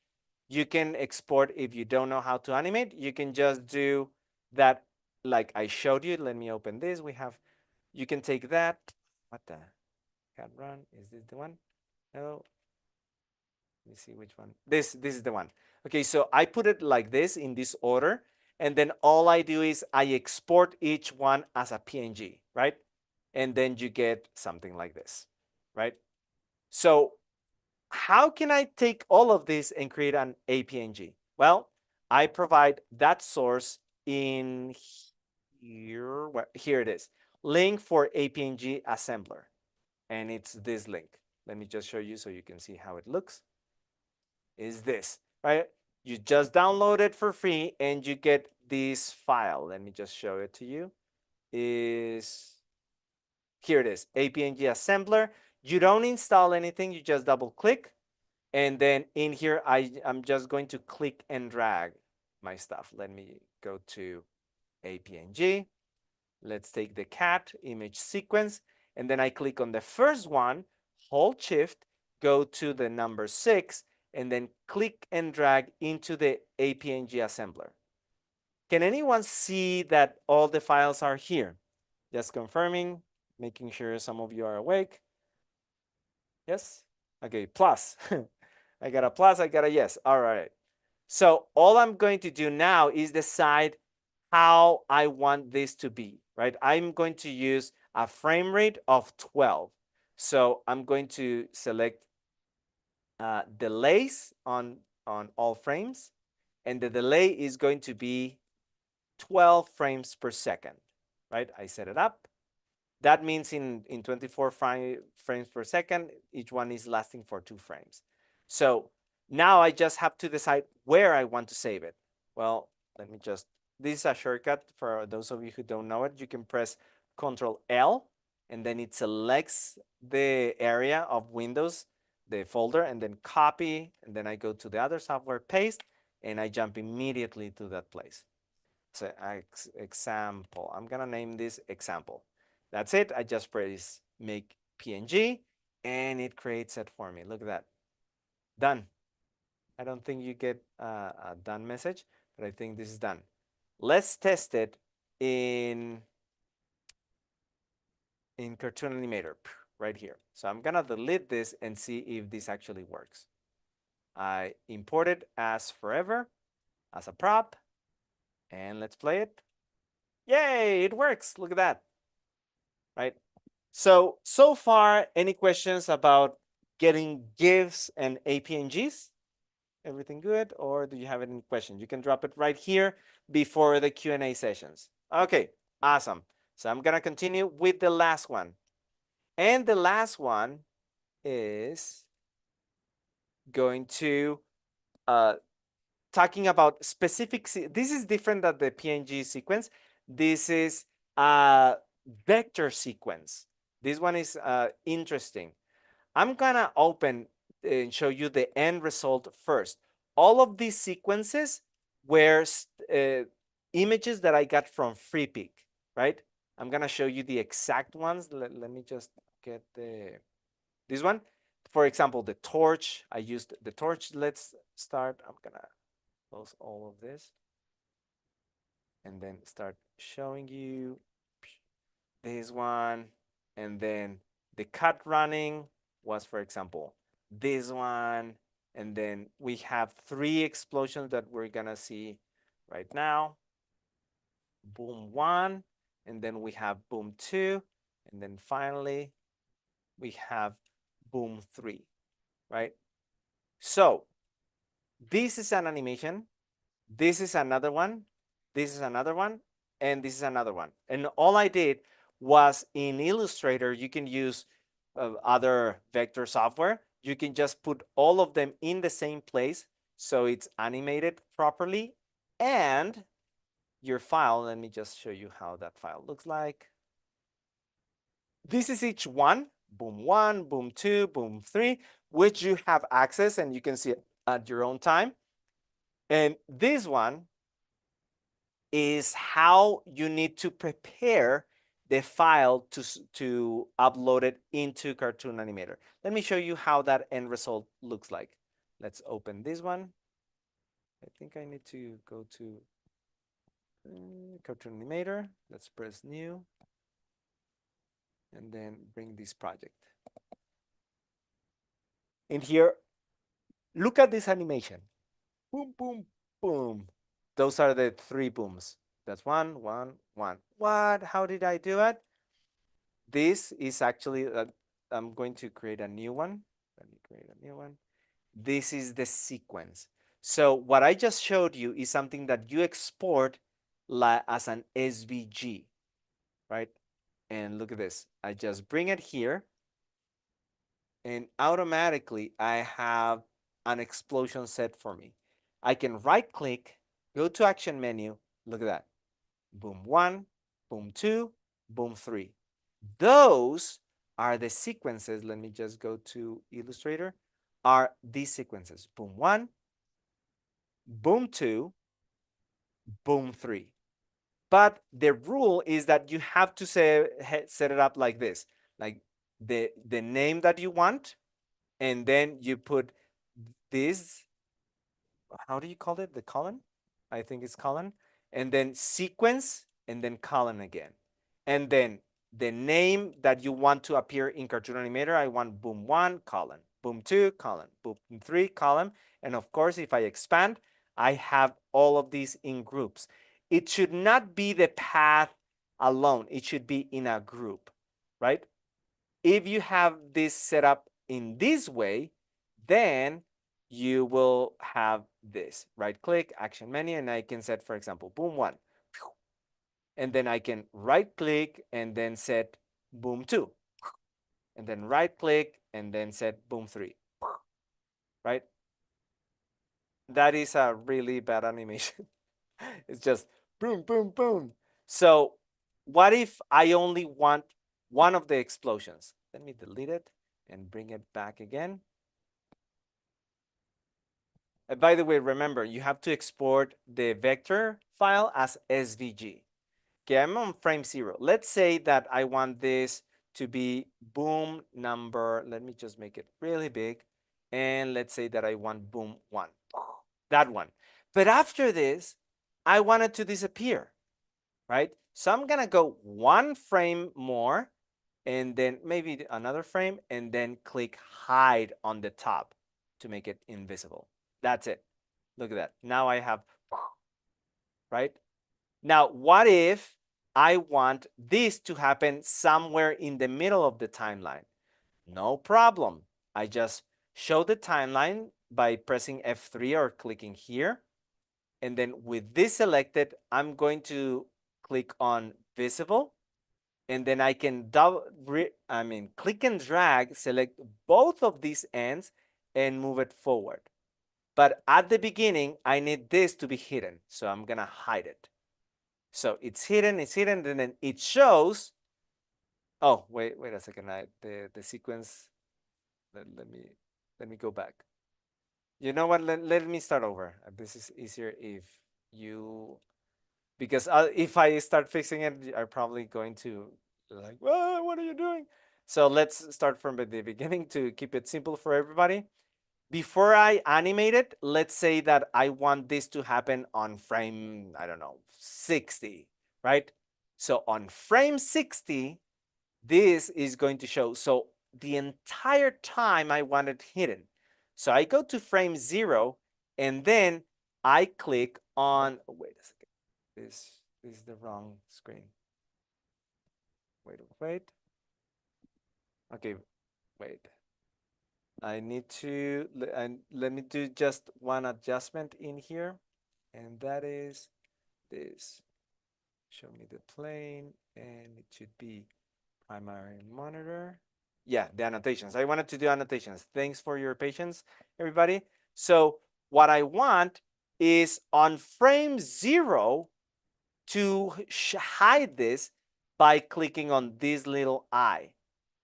you can export if you don't know how to animate? You can just do that like I showed you. Let me open this. You can take that. What the cat run? Is this the one? No. Let me see which one. This is the one. Okay, so I put it like this in this order. And then all I do is I export each one as a PNG, right? And then you get something like this, right? So how can I take all of this and create an APNG? Well, I provide that source in here. Here it is. Link for APNG assembler. And it's this link. Let me just show you so you can see how it looks. Is this, right? You just download it for free and you get this file. Let me just show it to you. Here it is, APNG assembler. You don't install anything, you just double click. And then in here, I'm just going to click and drag my stuff. Let me go to APNG. Let's take the cat image sequence. And then I click on the first one, hold shift, go to the number 6, and then click and drag into the APNG assembler. Can anyone see that all the files are here? Just confirming, making sure some of you are awake. Yes? Okay, plus. I got a plus, I got a yes. All right. So all I'm going to do now is decide how I want this to be, right? I'm going to use a frame rate of 12. So I'm going to select delays on all frames. And the delay is going to be 12 frames per second, right? I set it up. That means in 24 frames per second, each one is lasting for 2 frames. So now I just have to decide where I want to save it. Well, let me just, this is a shortcut for those of you who don't know it. You can press Control L and then it selects the area of Windows, the folder, and then copy. And then I go to the other software, paste, and I jump immediately to that place. So example, I'm gonna name this example. That's it. I just press make PNG and it creates it for me. Look at that. Done. I don't think you get a done message, but I think this is done. Let's test it in Cartoon Animator right here. So I'm gonna delete this and see if this actually works. I import it as forever, as a prop, and let's play it. Yay, it works. Look at that. Right? So far, any questions about getting GIFs and APNGs? Everything good? Or do you have any questions? You can drop it right here before the Q&A sessions. Okay, awesome. So I'm gonna continue with the last one. And the last one is going to talking about specific, this is different than the PNG sequence. This is a vector sequence. This one is interesting. I'm gonna open and show you the end result first. All of these sequences were images that I got from FreePic, right? I'm gonna show you the exact ones. Let me just get this one. For example, the torch, I used the torch. Let's start. I'm gonna close all of this and then start showing you this one. And then the cut running was, for example, this one. And then we have 3 explosions that we're gonna see right now. Boom 1, and then we have boom 2, and then finally we have boom 3, right? So this is an animation. This is another one. This is another one. And this is another one. And all I did was in Illustrator, you can use other vector software. You can just put all of them in the same place so it's animated properly. And your file, let me just show you how that file looks like. This is each one, boom 1, boom 2, boom 3, which you have access and you can see it at your own time. And this one is how you need to prepare the file to upload it into Cartoon Animator. Let me show you how that end result looks like. Let's open this one. I think I need to go to Cartoon Animator. Let's press new and then bring this project. In here, look at this animation. Boom, boom, boom. Those are the 3 booms. That's 1, 1, 1. What? How did I do it? This is actually, I'm going to create a new one. Let me create a new one. This is the sequence. So what I just showed you is something that you export as an SVG, right? And look at this. I just bring it here and automatically I have an explosion set for me. I can right click, go to action menu, look at that. Boom 1, boom 2, boom 3. Those are the sequences. Let me just go to Illustrator. Are these sequences. Boom 1, boom 2, boom 3. But the rule is that you have to set it up like this. Like the name that you want, and then you put this, how do you call it? The colon? I think it's colon. And then sequence, and then colon again. And then the name that you want to appear in Cartoon Animator, I want boom 1, colon, boom 2, colon, boom 3, column. And of course, if I expand, I have all of these in groups. It should not be the path alone. It should be in a group, right? If you have this set up in this way, then you will have this. Right click, action menu, and I can set, for example, boom 1. And then I can right click and then set boom 2. And then right click and then set boom 3. Right? That is a really bad animation. It's just boom, boom, boom. So what if I only want one of the explosions? Let me delete it and bring it back again. By the way, remember, you have to export the vector file as SVG. Okay, I'm on frame 0. Let's say that I want this to be boom number, let me just make it really big. And let's say that I want boom 1, that one. But after this, I want it to disappear, right? So I'm gonna go 1 frame more and then maybe another frame and then click hide on the top to make it invisible. That's it. Look at that. Now I have, right? Now, what if I want this to happen somewhere in the middle of the timeline. No problem. I just show the timeline by pressing F3 or clicking here. And then with this selected, I'm going to click on visible. And then I can click and drag, select both of these ends and move it forward. But at the beginning, I need this to be hidden. So I'm going to hide it. So it's hidden, and then it shows. Oh, wait a second. The sequence, let me go back. You know what? Let me start over. This is easier if you, because if I start fixing it, I'm probably going to like, well, what are you doing? So let's start from the beginning to keep it simple for everybody. Before I animate it, let's say that I want this to happen on frame, I don't know, 60, right? So on frame 60, this is going to show. So the entire time I want it hidden. So I go to frame 0 and then I click on, oh, wait a second. This is the wrong screen. Wait. Okay, wait. I need to, let me do just one adjustment in here. And that is this. Show me the plane, and it should be primary monitor. Yeah, the annotations. I wanted to do annotations. Thanks for your patience, everybody. So what I want is on frame 0 to hide this by clicking on this little eye.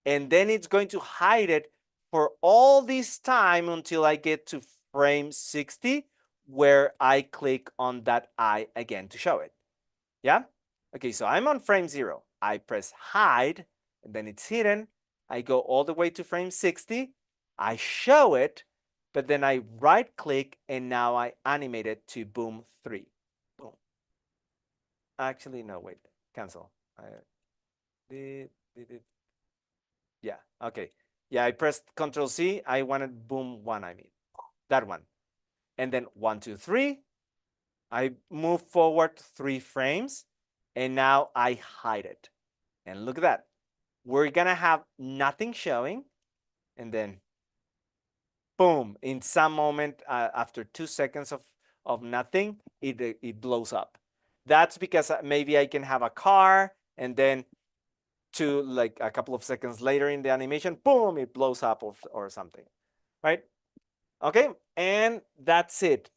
And then it's going to hide it for all this time until I get to frame 60, where I click on that eye again to show it. Yeah? Okay, so I'm on frame 0. I press hide, and then it's hidden. I go all the way to frame 60. I show it, but then I right click, and now I animate it to boom 3. Boom. Actually, no, wait. Cancel. I did it. Yeah, okay. Yeah, I pressed Control C. I wanted boom 1, I mean. That one. And then 1, 2, 3. I move forward 3 frames, and now I hide it. And look at that. We're going to have nothing showing, and then boom, in some moment, after 2 seconds of nothing, it blows up. That's because maybe I can have a car, and then to like a couple of seconds later in the animation, boom, it blows up or something, right? Okay, and that's it.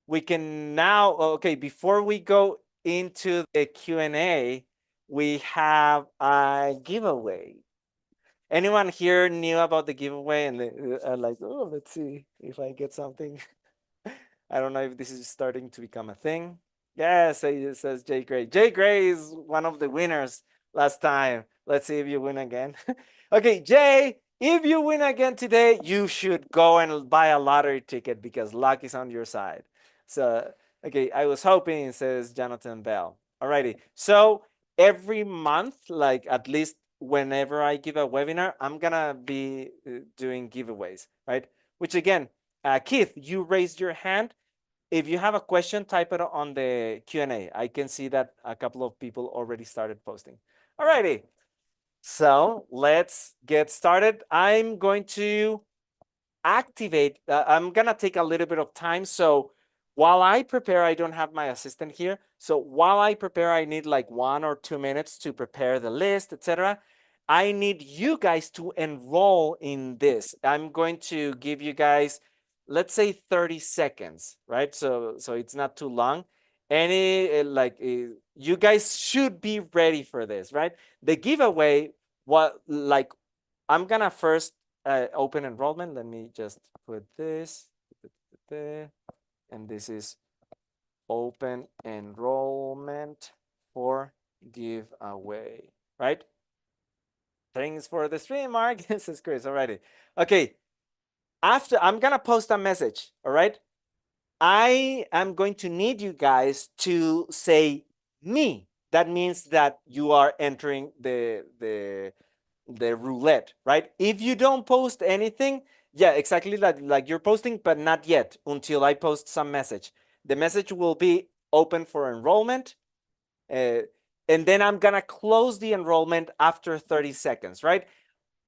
We can now, okay, before we go into the Q&A, we have a giveaway. Anyone here knew about the giveaway and like, oh, let's see if I get something. I don't know if this is starting to become a thing. Yes, it says Jay Gray. Jay Gray is one of the winners last time. Let's see if you win again. Okay, Jay, if you win again today, you should go and buy a lottery ticket because luck is on your side. So, okay, I was hoping, says Jonathan Bell. Alrighty, so every month, like at least whenever I give a webinar, I'm gonna be doing giveaways, right? Which again, Keith, you raised your hand. If you have a question, type it on the Q&A. I can see that a couple of people already started posting. Alrighty, so let's get started. I'm going to activate. I'm gonna take a little bit of time. So while I prepare, I don't have my assistant here. So while I prepare, I need like 1 or 2 minutes to prepare the list, etc. I need you guys to enroll in this. I'm going to give you guys, let's say 30 seconds, right? So it's not too long. You guys should be ready for this, right? The giveaway, I'm gonna first open enrollment. Let me just put this there, and this is open enrollment for giveaway, right? Thanks for the stream, Mark. This is Chris already. Okay, after I'm gonna post a message, all right? I am going to need you guys to say me. That means that you are entering the roulette, right? If you don't post anything, yeah, exactly like you're posting, but not yet until I post some message. The message will be open for enrollment. and then I'm gonna close the enrollment after 30 seconds, right?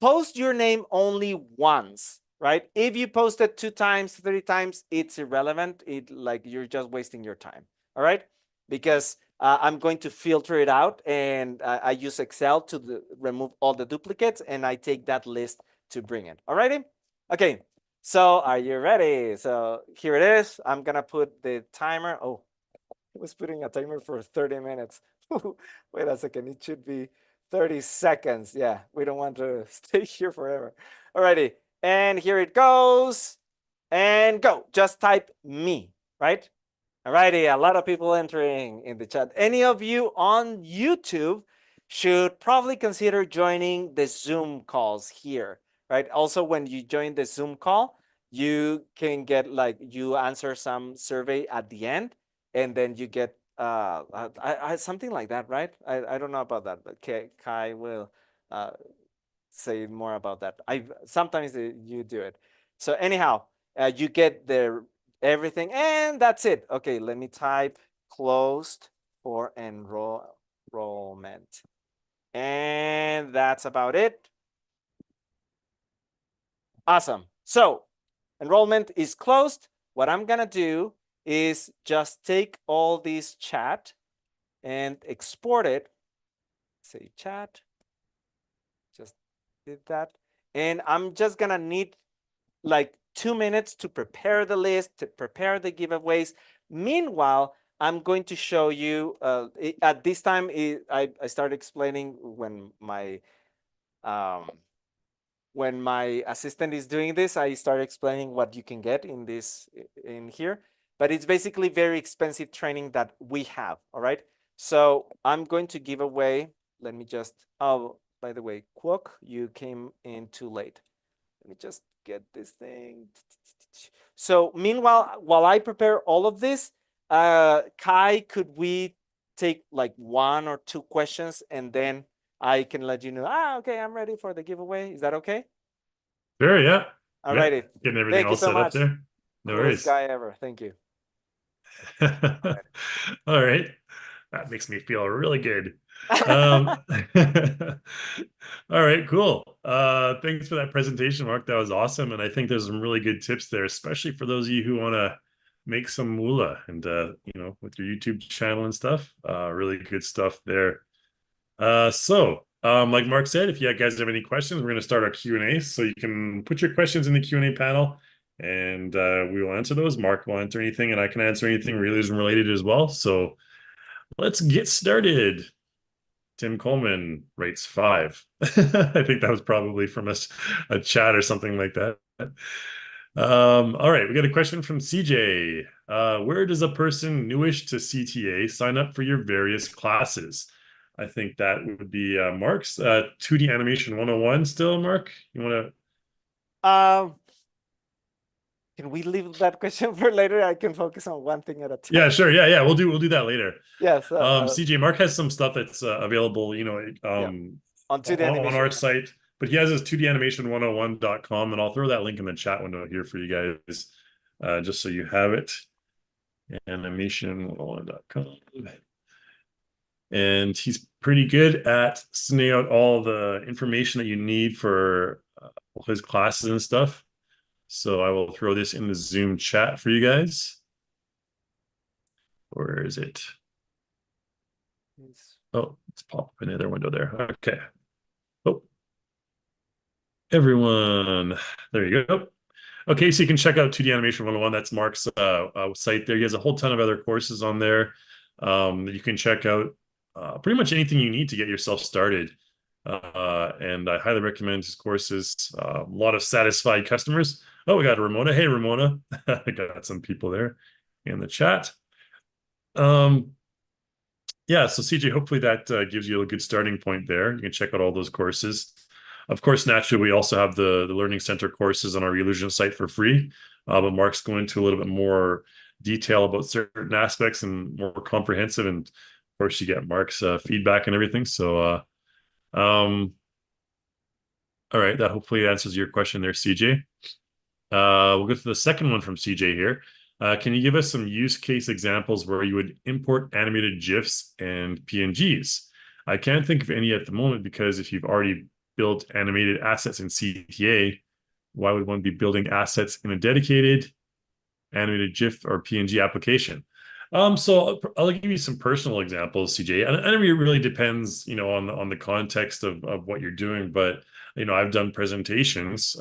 Post your name only once, right? If you post it 2 times, 3 times, it's irrelevant. Like you're just wasting your time, all right? Because I'm going to filter it out, and I use Excel to remove all the duplicates, and I take that list to bring it. All righty? Okay, so are you ready? So here it is. I'm gonna put the timer. Oh, I was putting a timer for 30 minutes. Wait a second, it should be 30 seconds. Yeah, we don't want to stay here forever. Alrighty, and here it goes. And go. Just type me, right? Alrighty, a lot of people entering in the chat. Any of you on YouTube should probably consider joining the Zoom calls here, right? Also, when you join the Zoom call, you can get like you answer some survey at the end, and then you get something like that, right? I don't know about that, but Kai will say more about that. I sometimes you do it. So anyhow, you get the everything, and that's it. Okay, let me type closed for enrollment, and that's about it. Awesome. So enrollment is closed. What I'm gonna do is just take all this chat and export it. Say chat. Just did that, and I'm just gonna need like 2 minutes to prepare the list, to prepare the giveaways. Meanwhile, I'm going to show you, at this time, I started explaining um, when my assistant is doing this, I start explaining what you can get in this in here. But it's basically very expensive training that we have, all right? So I'm going to give away, let me just, oh, by the way, Quok, you came in too late. Let me just get this thing. So meanwhile, while I prepare all of this, Kai, could we take like 1 or 2 questions, and then I can let you know, okay, I'm ready for the giveaway. Is that okay? Sure, yeah. All Yeah. righty. Getting everything Thank you all so set up much. there. No Coolest worries. guy ever. Thank you. All right. That makes me feel really good. Um, all right, cool. Thanks for that presentation, Mark. That was awesome. And I think there's some really good tips there, especially for those of you who want to make some moolah and, with your YouTube channel and stuff. Really good stuff there. Like Mark said, if you guys have any questions, we're going to start our Q&A. So you can put your questions in the Q&A panel, and we will answer those. Mark will answer anything, and I can answer anything realism related as well. So let's get started. Tim Coleman rates 5. I think that was probably from a chat or something like that. All right, we got a question from CJ. Where does a person newish to CTA sign up for your various classes? I think that would be Mark's 2D Animation 101 still, Mark? You want to? Can we leave that question for later? I can focus on one thing at a time. Yeah, sure. Yeah. We'll do that later. Yes. CJ, Mark has some stuff that's available, Yeah. On 2D on animation. our site, but he has his 2danimation101.com, and I'll throw that link in the chat window here for you guys, just so you have it. Animation101.com. And he's pretty good at sending out all the information that you need for his classes and stuff. So I will throw this in the Zoom chat for you guys. Where is it? Oh, it's pop up in the other window there. Okay. Oh, everyone. There you go. Okay, so you can check out 2D Animation 101. That's Mark's site there. He has a whole ton of other courses on there that you can check out. Pretty much anything you need to get yourself started. And I highly recommend his courses. A lot of satisfied customers. Oh, we got Ramona. Hey, Ramona. I got some people there in the chat. Yeah, so CJ, hopefully that gives you a good starting point there. You can check out all those courses. Of course, naturally, we also have the Learning Center courses on our Relusion site for free, but Mark's going into a little bit more detail about certain aspects and more comprehensive. And of course, you get Mark's feedback and everything. So, all right, that hopefully answers your question there, CJ. We'll go to the second one from CJ here. Can you give us some use case examples where you would import animated GIFs and PNGs? I can't think of any at the moment because if you've already built animated assets in CTA, why would one be building assets in a dedicated animated GIF or PNG application? So I'll give you some personal examples, CJ. And it really depends, on the context of what you're doing. But I've done presentations.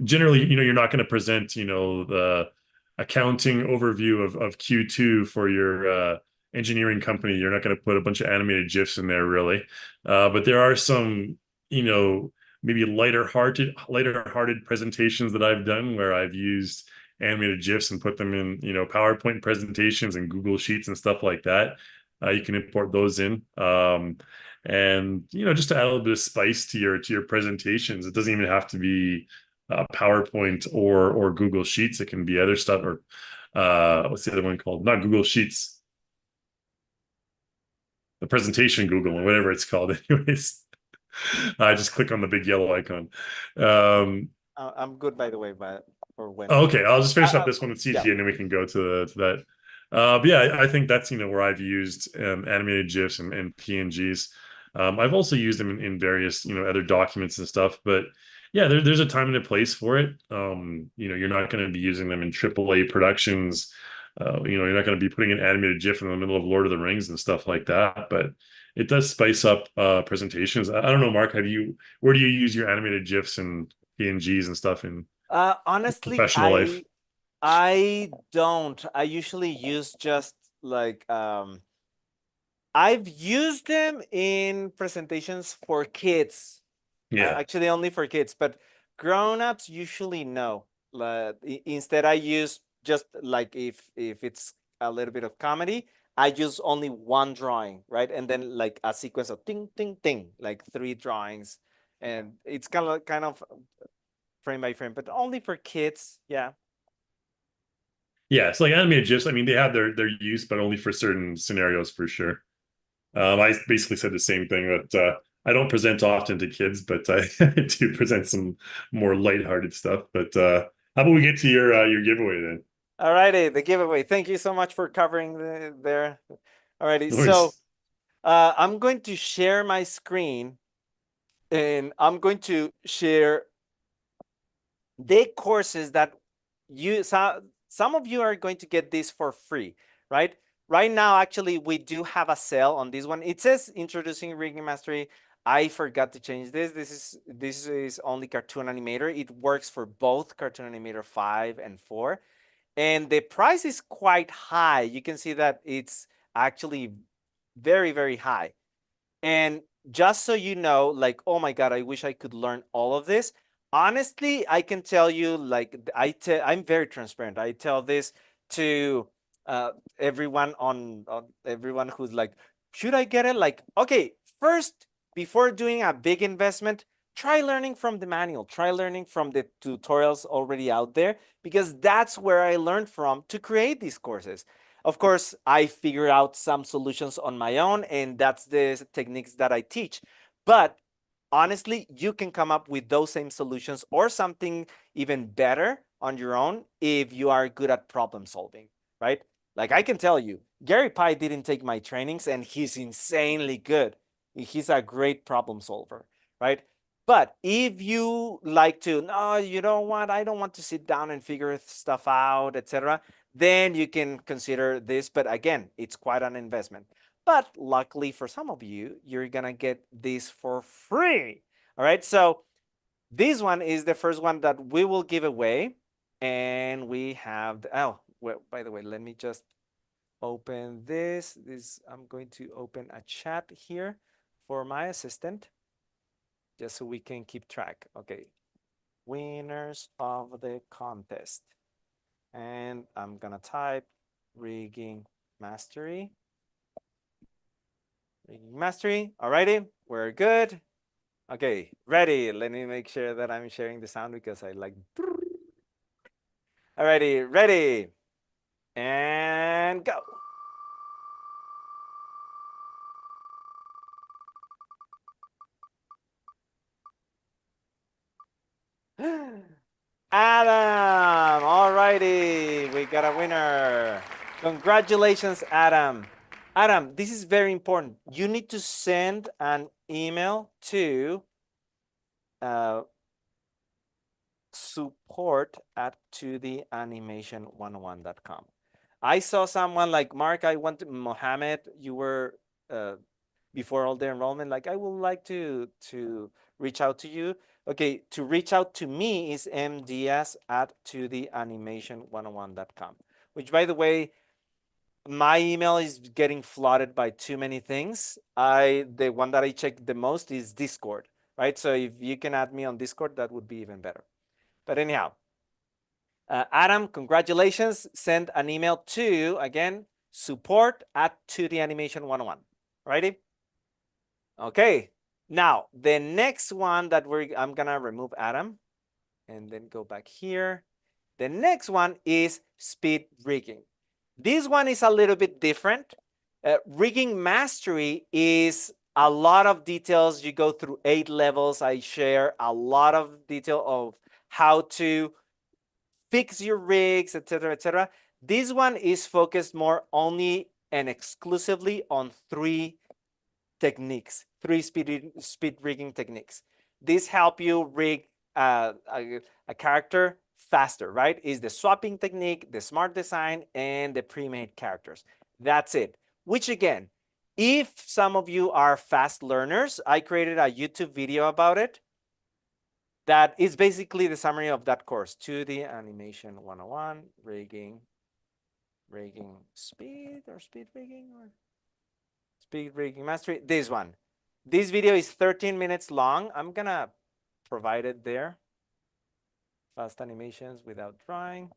Generally, you're not going to present, the accounting overview of Q2 for your engineering company. You're not going to put a bunch of animated GIFs in there, really. But there are some, maybe lighter-hearted presentations that I've done where I've used animated GIFs and put them in, PowerPoint presentations and Google Sheets and stuff like that. You can import those in. And just to add a little bit of spice to your presentations. It doesn't even have to be PowerPoint or Google Sheets. It can be other stuff, or what's the other one called? Not Google Sheets, the presentation Google, or whatever it's called. Anyways, I just click on the big yellow icon. I'm good, by the way, but for when. Okay, I'll just finish up Uh, this one with yeah. CG, and then we can go to that. But yeah, I think that's where I've used animated GIFs and PNGs. I've also used them in various other documents and stuff. But yeah, there's a time and a place for it. You're not going to be using them in AAA productions. You're not going to be putting an animated GIF in the middle of Lord of the Rings and stuff like that. But it does spice up presentations. I don't know, Mark. Where do you use your animated GIFs and PNGs and stuff in Honestly, professional life? I don't. I usually use just like I've used them in presentations for kids. Yeah. Actually, only for kids, but grown-ups usually no. Instead, I use just like if it's a little bit of comedy, I use only one drawing, right? And then like a sequence of ting ting ting, like 3 drawings, and it's kind of frame by frame, but only for kids. Yeah. Yeah, it's like animated GIFs. I mean, they have their use, but only for certain scenarios for sure. I basically said the same thing that I don't present often to kids, but I do present some more lighthearted stuff. But how about we get to your giveaway then? All righty, the giveaway. Thank you so much for covering there. All righty, No so worries. I'm going to share my screen, and I'm going to share the courses that some of you are going to get this for free, right? Right now, actually, we do have a sale on this one. It says introducing rigging mastery. I forgot to change this. This is only Cartoon Animator. It works for both Cartoon Animator 5 and 4. And the price is quite high. You can see that it's actually very, very high. And just so you know, like, oh my God, I wish I could learn all of this. Honestly, I can tell you, like, I'm very transparent. I tell this to everyone on everyone who's like, should I get it? Like, okay, first, before doing a big investment, try learning from the manual, try learning from the tutorials already out there, because that's where I learned from to create these courses. Of course, I figure out some solutions on my own, and that's the techniques that I teach. But honestly, you can come up with those same solutions or something even better on your own if you are good at problem solving, right? Like I can tell you, Gary Pye didn't take my trainings and he's insanely good. He's a great problem solver, right? But if you like to, no, you know what, I don't want to sit down and figure stuff out, etc., then you can consider this. But again, it's quite an investment. But luckily for some of you, you're gonna get this for free. All right, so this one is the first one that we will give away. And we have, oh, well, by the way, let me just open this. I'm going to open a chat here for my assistant, just so we can keep track. Okay, winners of the contest. And I'm gonna type rigging mastery. Rigging mastery. Alrighty, we're good. Okay, ready. Let me make sure that I'm sharing the sound because I like. Alrighty, ready. And go. Adam, alrighty, we got a winner. Congratulations, Adam. Adam, this is very important. You need to send an email to support@2danimation101.com. I saw someone like Mark, I want to, Mohammed, you were before all the enrollment, like I would like to reach out to you. Okay, to reach out to me is mds@2danimation101.com, which by the way, my email is getting flooded by too many things. The one that I check the most is Discord, right? So if you can add me on Discord, that would be even better. But anyhow, Adam, congratulations. Send an email to, again, support@2danimation101. Righty? Okay. Now, the next one that I'm going to remove Adam and then go back here. The next one is speed rigging. This one is a little bit different. Rigging mastery is a lot of details. You go through 8 levels. I share a lot of detail of how to fix your rigs, etc., etc. This one is focused more only and exclusively on 3 techniques, 3 speed rigging techniques. These help you rig a character faster, right? Is the swapping technique, the smart design, and the pre-made characters. That's it. Which again, if some of you are fast learners, I created a YouTube video about it. That is basically the summary of that course. 2D Animation 101, rigging speed or speed rigging or speed rigging mastery. This one. This video is 13 minutes long. I'm gonna provide it there. Fast animations without drawing,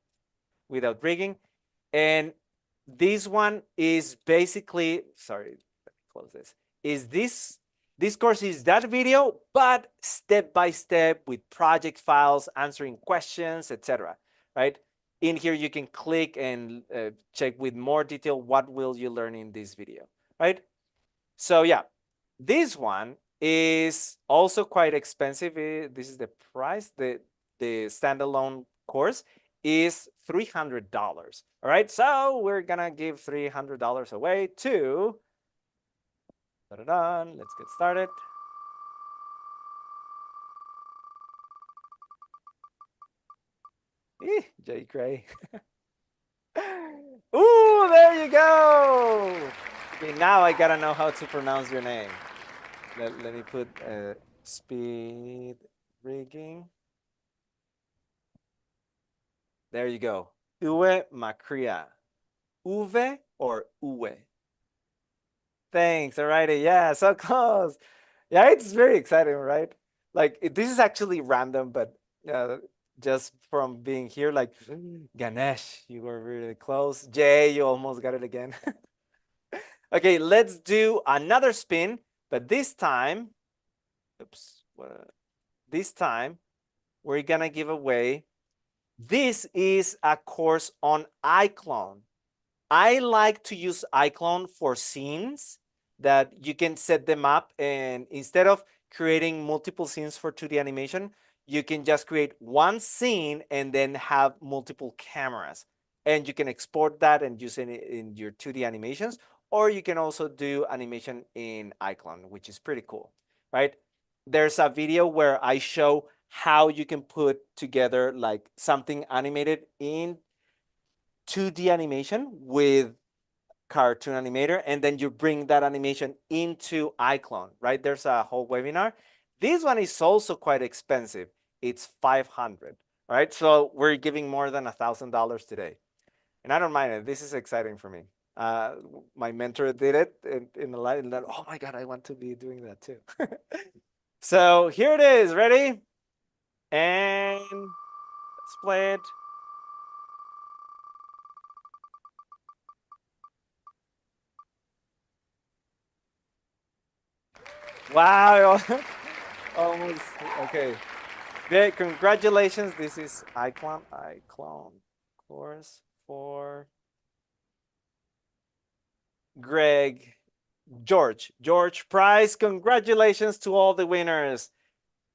without rigging. And this one is basically, sorry, let me close this. This course is that video, but step by step with project files, answering questions, etc. Right? In here, you can click and check with more detail what will you learn in this video, right? So yeah, this one is also quite expensive. This is the price. The standalone course is $300. All right, so we're gonna give $300 away to. Let's get started. J. Gray. Ooh, there you go. Okay, now I gotta know how to pronounce your name. Let me put speed rigging. There you go. Uwe Macria. Uwe or Uwe? Thanks. All righty. Yeah, so close. Yeah, it's very exciting, right? Like this is actually random, but just from being here, like Ganesh, you were really close. Jay, you almost got it again. Okay, let's do another spin, but this time, oops, this time we're gonna give away. This is a course on iClone. I like to use iClone for scenes that you can set them up, and instead of creating multiple scenes for 2D animation, you can just create one scene and then have multiple cameras. And you can export that and use it in your 2D animations, or you can also do animation in iClone, which is pretty cool, right? There's a video where I show how you can put together like something animated in 2D animation with Cartoon Animator, and then you bring that animation into iClone, right? There's a whole webinar. This one is also quite expensive. It's $500, right? So we're giving more than $1,000 today. And I don't mind it. This is exciting for me. My mentor did it in a light, and then, oh my God, I want to be doing that too. So here it is, ready? And let's play it. Wow, almost, okay. Great, congratulations. This is iClone course for Greg, George Price. Congratulations to all the winners.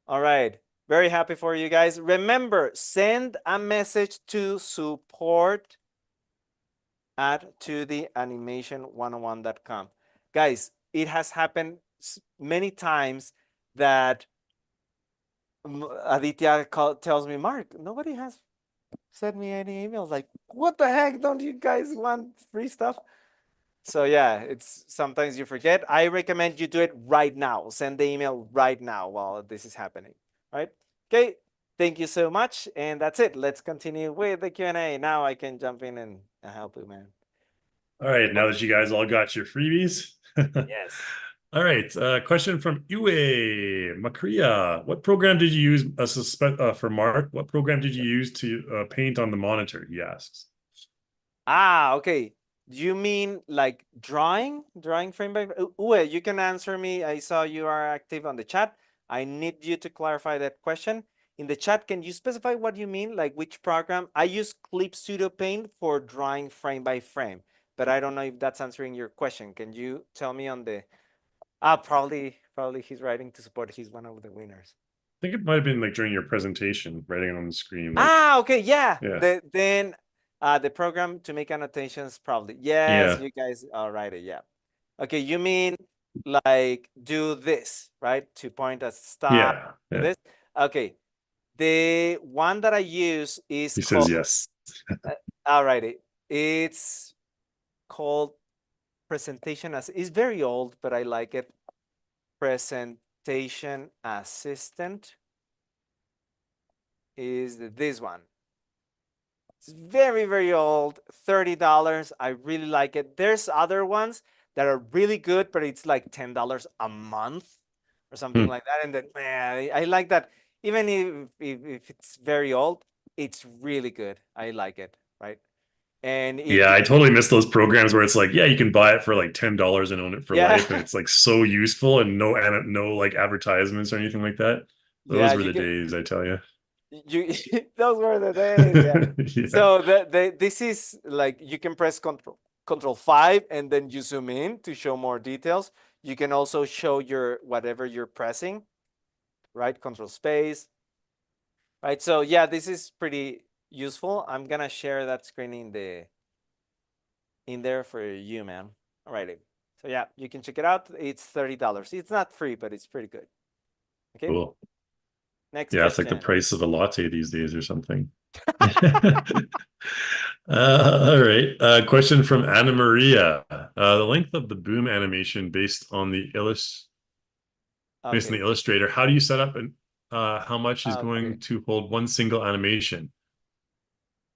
All right, very happy for you guys. Remember, send a message to support at totheanimation101.com. Guys, it has happened many times that Aditya tells me, Mark, nobody has sent me any emails. Like, what the heck? Don't you guys want free stuff? So yeah, it's sometimes you forget. I recommend you do it right now. Send the email right now while this is happening. Right? Okay. Thank you so much. And that's it. Let's continue with the Q&A. Now I can jump in and help you, man. All right, now that you guys all got your freebies. Yes. All right, question from Uwe Makria. What program did you use for Mark? What program did you use to paint on the monitor? He asks. Ah, okay. You mean like drawing frame by frame? Uwe, you can answer me. I saw you are active on the chat. I need you to clarify that question. In the chat, can you specify what you mean? Like which program? I use Clip Studio Paint for drawing frame by frame, but I don't know if that's answering your question. Can you tell me on the probably he's writing to support. He's one of the winners. I think it might have been like during your presentation, writing on the screen, like, Ah, okay, yeah. yeah, Then the program to make annotations probably. Yes, yeah, you guys are right. Yeah. Okay, you mean like do this, right? To point a stop, yeah, do yeah. this. Okay. The one that I use is He says called yes. alrighty. It's called presentation as it's very old, but I like it. Presentation assistant is this one. It's very, very old, $30. I really like it. There's other ones that are really good, but it's like $10 a month or something Hmm. like that. And then, man, I like that. Even if it's very old, it's really good. I like it, right? And Yeah, I totally miss those programs where it's like, yeah, you can buy it for like $10 and own it for yeah, life, and it's like so useful and no like advertisements or anything like that. yeah, Those were you the can, days, I tell you. you, those were the days, yeah. Yeah. So this is like you can press control 5 and then you zoom in to show more details. You can also show your whatever you're pressing, right? Control space, right? So yeah, this is pretty useful. I'm gonna share that screen in there for you, man. Alrighty. So yeah, you can check it out. It's $30. It's not free, but it's pretty good. Okay. Cool. Next Yeah, it's like the question. price of a latte these days or something. All right. Question from Anna Maria. The length of the boom animation based on Okay. the Illustrator. How do you set up and how much is Okay. going to hold one single animation?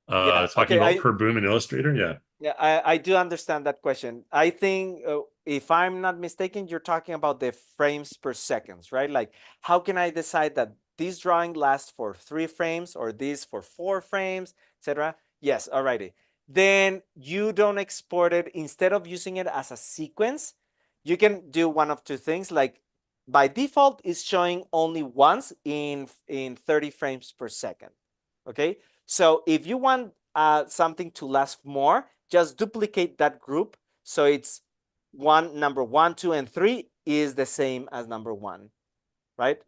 Yeah. Talking Okay. about per boom in Illustrator. Yeah. Yeah, I do understand that question. I think if I'm not mistaken, you're talking about the frames per seconds, right? Like, how can I decide that this drawing lasts for 3 frames or this for 4 frames, etc.? Yes, alrighty. Then you don't export it instead of using it as a sequence. You can do one of two things. Like by default, it's showing only once in 30 frames per second. Okay, so if you want something to last more, just duplicate that group. So it's number 1, 2, and 3 is the same as number 1, right?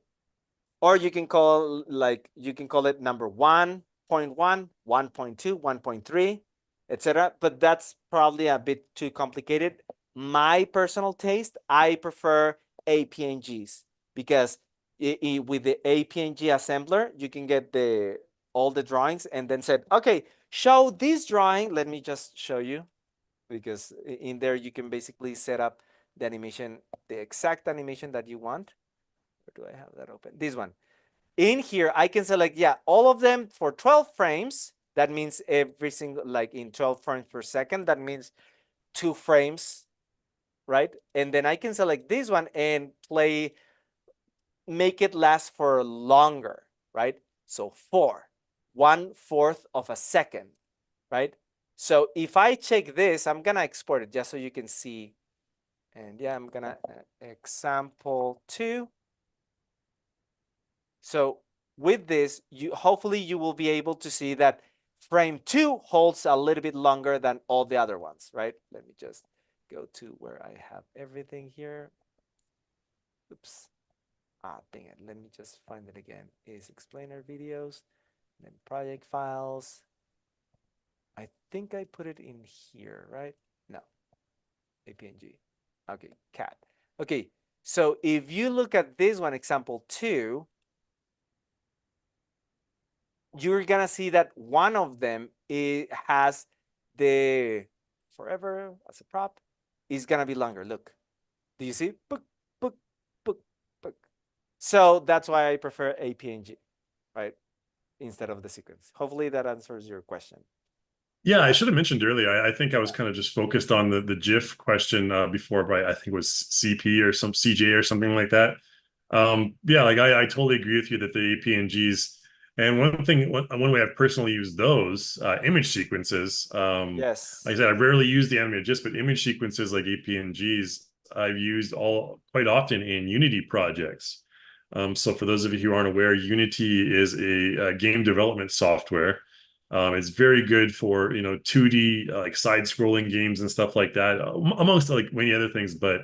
Or you can call it number 1.1, 1.2, 1.3, etc. But that's probably a bit too complicated. My personal taste, I prefer APNGs because with the APNG assembler, you can get all the drawings and then said, okay, show this drawing. Let me just show you because in there you can basically set up the animation, the exact animation that you want. Where do I have that open? This one. In here, I can select, yeah, all of them for 12 frames. That means every single, like in 12 frames per second, that means 2 frames, right? And then I can select this one and make it last for longer, right? So 1/4 of a second, right? So if I check this, I'm gonna export it just so you can see. And yeah, I'm gonna example 2. So with this, hopefully you will be able to see that frame 2 holds a little bit longer than all the other ones, right? Let me just go to where I have everything here. Oops. Dang it. Let me just find it again. Is explainer videos, then project files. I think I put it in here, right? No, APNG. Okay, cat. Okay, so if you look at this one, example 2, you're gonna see that one of them has the forever as a prop is gonna be longer. Look, do you see? Book, book, book, book. So that's why I prefer APNG, right? Instead of the sequence. Hopefully that answers your question. Yeah, I should have mentioned earlier. I think I was Yeah. kind of just focused on the GIF question before, but I think it was CP or some CJ or something like that. Yeah, like I totally agree with you that the APNGs, and one way I've personally used those image sequences. Like I Yes. said, I rarely use the animated GIFs, but image sequences like APNGs I've used all quite often in Unity projects. So for those of you who aren't aware, Unity is a game development software. It's very good for 2D like side-scrolling games and stuff like that, amongst like many other things. But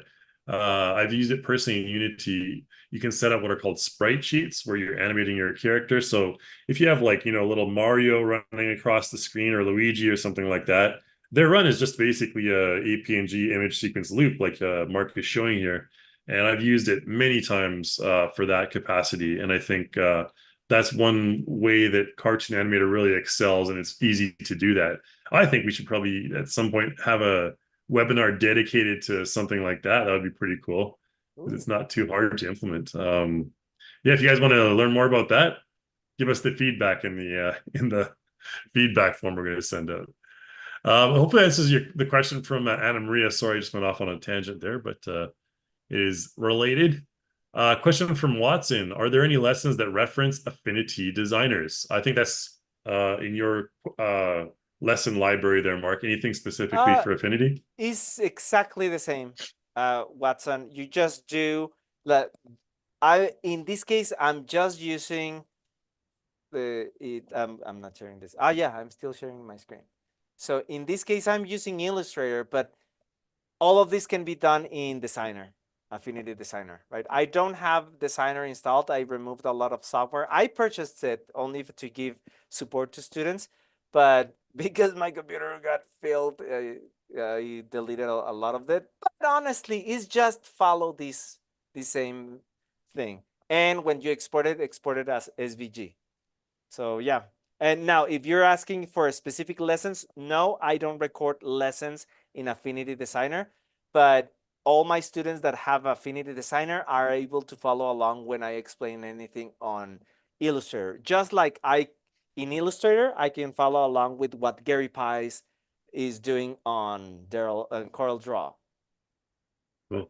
I've used it personally in Unity. You can set up what are called sprite sheets, where you're animating your character. So if you have like a little Mario running across the screen or Luigi or something like that, their run is just basically a APNG image sequence loop, like Mark is showing here. And I've used it many times for that capacity, and I think that's one way that Cartoon Animator really excels, and it's easy to do that. I think we should probably at some point have a webinar dedicated to something like that. That would be pretty cool. It's Ooh. not too hard to implement. Yeah, if you guys want to learn more about that, give us the feedback in the feedback form we're going to send out. Hopefully, this is the question from Anna Maria. Sorry, I just went off on a tangent there, but is related. Question from Watson: are there any lessons that reference affinity designers? I think that's in your lesson library there, Mark. Anything specifically Uh, for affinity? it's exactly the same, Watson. You just do that. In this case, I'm just using I'm not sharing this. Yeah, I'm still sharing my screen. So in this case, I'm using Illustrator, but all of this can be done in Designer, Affinity Designer, right? I don't have Designer installed. I removed a lot of software. I purchased it only to give support to students, but because my computer got filled, I deleted a lot of it. But honestly, it's just follow this same thing. And when you export it as SVG. So yeah. And now, if you're asking for specific lessons, no, I don't record lessons in Affinity Designer, but all my students that have Affinity Designer are able to follow along when I explain anything on Illustrator. Just like in Illustrator, I can follow along with what Gary Pies is doing on Corel Draw. Cool.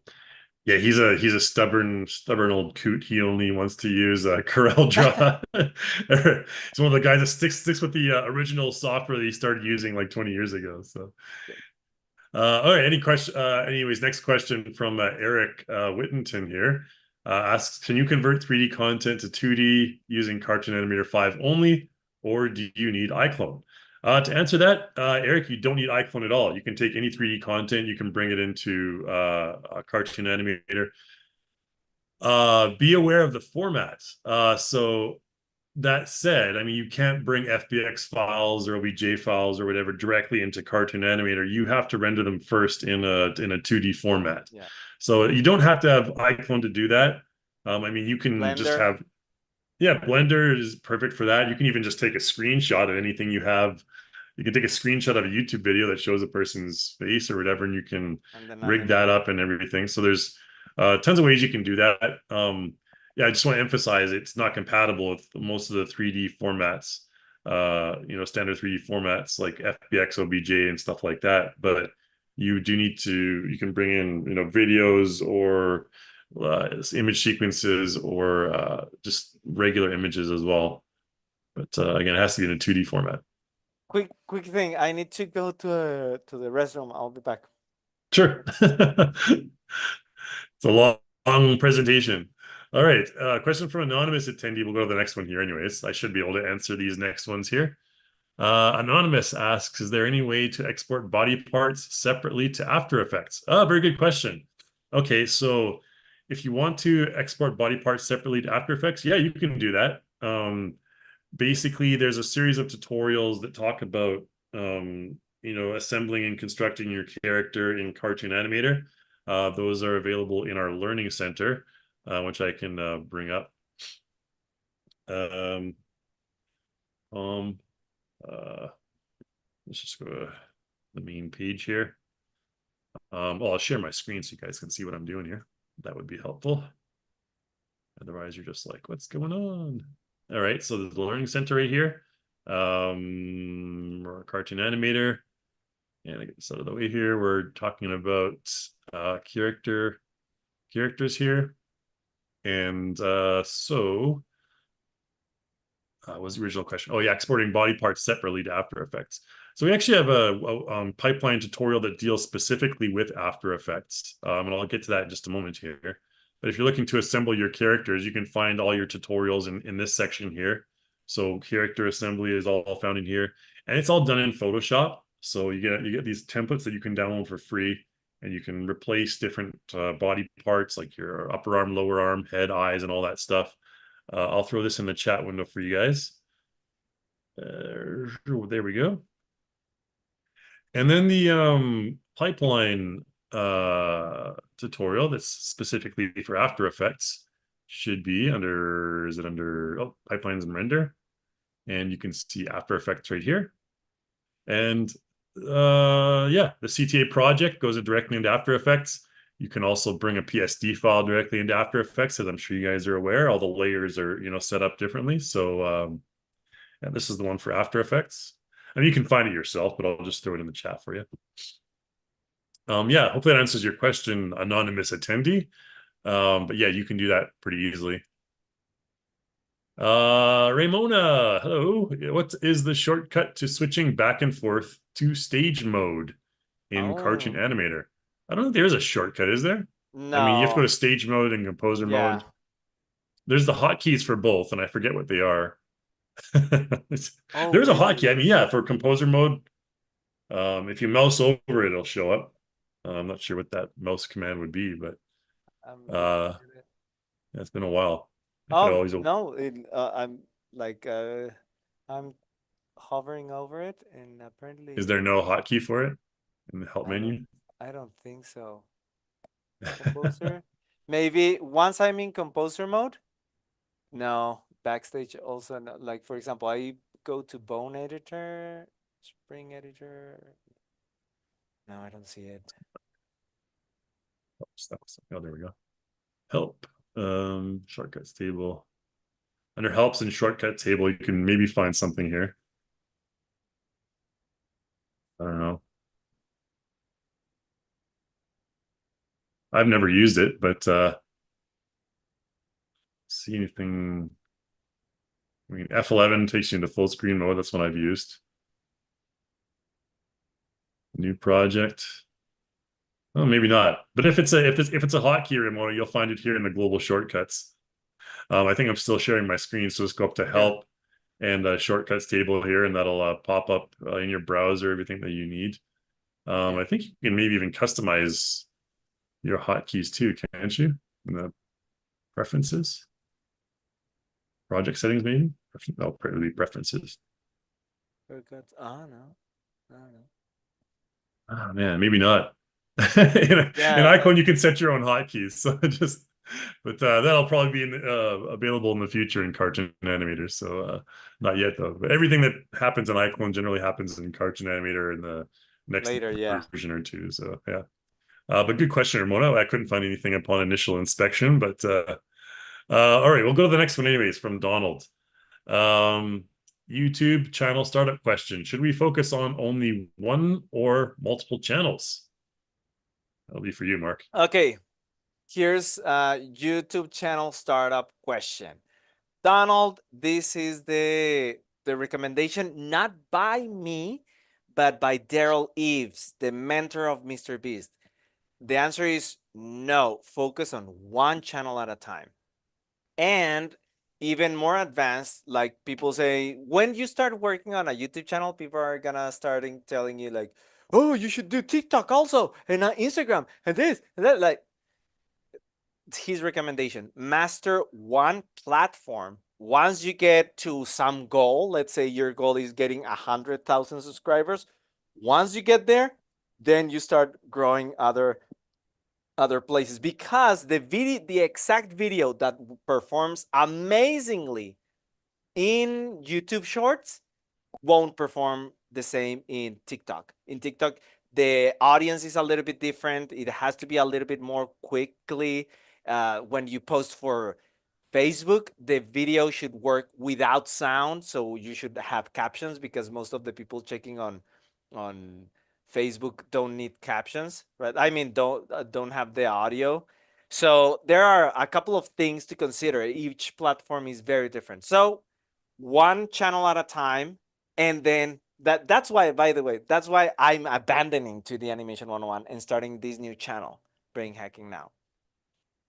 Yeah, he's a stubborn old coot. He only wants to use Corel Draw. He's one of the guys that sticks with the original software that he started using like 20 years ago. So, all right. Any question? Anyways, next question from Eric Whittington here asks: can you convert 3D content to 2D using Cartoon Animator 5 only, or do you need iClone? To answer that, Eric, you don't need iClone at all. You can take any 3D content, you can bring it into a Cartoon Animator. Be aware of the formats. So that said, I mean, you can't bring FBX files or OBJ files or whatever directly into Cartoon Animator. You have to render them first in a 2D format. Yeah. So you don't have to have iClone to do that. I mean, you can just Blender. have, yeah, Blender is perfect for that. You can even just take a screenshot of anything you have. You can take a screenshot of a YouTube video that shows a person's face or whatever, and you can And then rig that animate it. up and everything. So there's tons of ways you can do that. Yeah, I just want to emphasize it's not compatible with most of the 3D formats, standard 3D formats like FBX, OBJ, and stuff like that. But you do need to, you can bring in, videos or image sequences or just regular images as well. But again, it has to be in a 2D format. Quick thing. I need to go to the restroom. I'll be back. Sure. It's a long presentation. All right. Question from anonymous attendee. We'll go to the next one here anyways. I should be able to answer these next ones here. Anonymous asks, is there any way to export body parts separately to After Effects? Very good question. Okay, so if you want to export body parts separately to After Effects, yeah, you can do that. Basically, there's a series of tutorials that talk about assembling and constructing your character in Cartoon Animator. Those are available in our Learning Center, which I can bring up. Um, um, let's just go to the main page here. Well, I'll share my screen so you guys can see what I'm doing here. That would be helpful. Otherwise, you're just like, what's going on? All right, so there's the Learning Center right here. We're a Cartoon Animator. And I get this out of the way here. We're talking about characters here. And so what was the original question? Oh yeah, exporting body parts separately to After Effects. So we actually have a pipeline tutorial that deals specifically with After Effects. And I'll get to that in just a moment here. But if you're looking to assemble your characters, you can find all your tutorials in this section here. So character assembly is all found in here. And it's all done in Photoshop. So you get these templates that you can download for free, and you can replace different body parts like your upper arm, lower arm, head, eyes, and all that stuff. I'll throw this in the chat window for you guys. There we go. And then the pipeline tutorial that's specifically for After Effects should be under, is it under, oh, pipelines and render. And you can see After Effects right here. And yeah, the CTA project goes directly into After Effects. You can also bring a PSD file directly into After Effects, as I'm sure you guys are aware. All the layers are, set up differently. So yeah, this is the one for After Effects. I mean, you can find it yourself, but I'll just throw it in the chat for you. Yeah, hopefully that answers your question, anonymous attendee. But yeah, you can do that pretty easily. Ramona, hello. What is the shortcut to switching back and forth to stage mode in Cartoon Oh, Animator? I don't think there's a shortcut, is there? I mean, you have to go no. to stage mode and composer Yeah. mode. There's the hotkeys for both, and I forget what they are. Oh, There's a really? hotkey. I mean, yeah, for composer mode, if you mouse over it, it'll show up. I'm not sure what that mouse command would be, but I'm looking uh, at it. it's been a while. I could always. No, I'm like I'm hovering over it, and Is apparently there no hotkey for it in the help I don't menu? I don't think so. Composer? Maybe once I'm in composer mode? No, backstage also no. Like for example, I go to Bone Editor, Spring Editor. No, I don't see it. Oh, there we go. Help. Shortcuts table. Under helps and shortcut table, you can maybe find something here. I don't know. I've never used it, but see anything. I mean, F11 takes you into full screen mode. That's what I've used. New project. Oh, maybe not. But if it's a hotkey remote, you'll find it here in the global shortcuts. I think I'm still sharing my screen, so just go up to Yeah. help and shortcuts table here, and that'll pop up in your browser everything that you need. Yeah. I think you can maybe even customize your hotkeys too, can't you? In the preferences, project settings, maybe. Oh, probably preferences. Shortcuts. Oh no. No, no. Oh man, maybe not. In Yeah. Icon, you can set your own hotkeys, so just. But that'll probably be available in the future in Cartoon Animator. So not yet though. But everything that happens in Icon generally happens in Cartoon Animator in the next Later, yeah. version or two. So yeah. But good question, Ramona. I couldn't find anything upon initial inspection, but all right, we'll go to the next one anyways from Donald. Um, YouTube channel startup question. Should we focus on only one or multiple channels? That'll be for you, Mark. Okay. Here's a YouTube channel startup question. Donald, this is the recommendation not by me, but by Daryl Eves, the mentor of Mr. Beast. The answer is no. Focus on one channel at a time. And even more advanced, like people say, when you start working on a YouTube channel, people are gonna starting telling you like, oh, you should do TikTok also, and Instagram, and this, and that. Like his recommendation: master one platform. Once you get to some goal, let's say your goal is getting 100,000 subscribers, Once you get there, then you start growing other places, because the exact video that performs amazingly in YouTube Shorts won't perform the same in TikTok. In TikTok, the audience is a little bit different. It has to be a little bit more quickly. When you post for Facebook, the video should work without sound, so you should have captions, because most of the people checking on Facebook don't need captions, right? I mean, don't have the audio. So there are a couple of things to consider. Each platform is very different. So one channel at a time, and then that's why, by the way, that's why I'm abandoning to the Animation 101 and starting this new channel, Brain Hacking Now.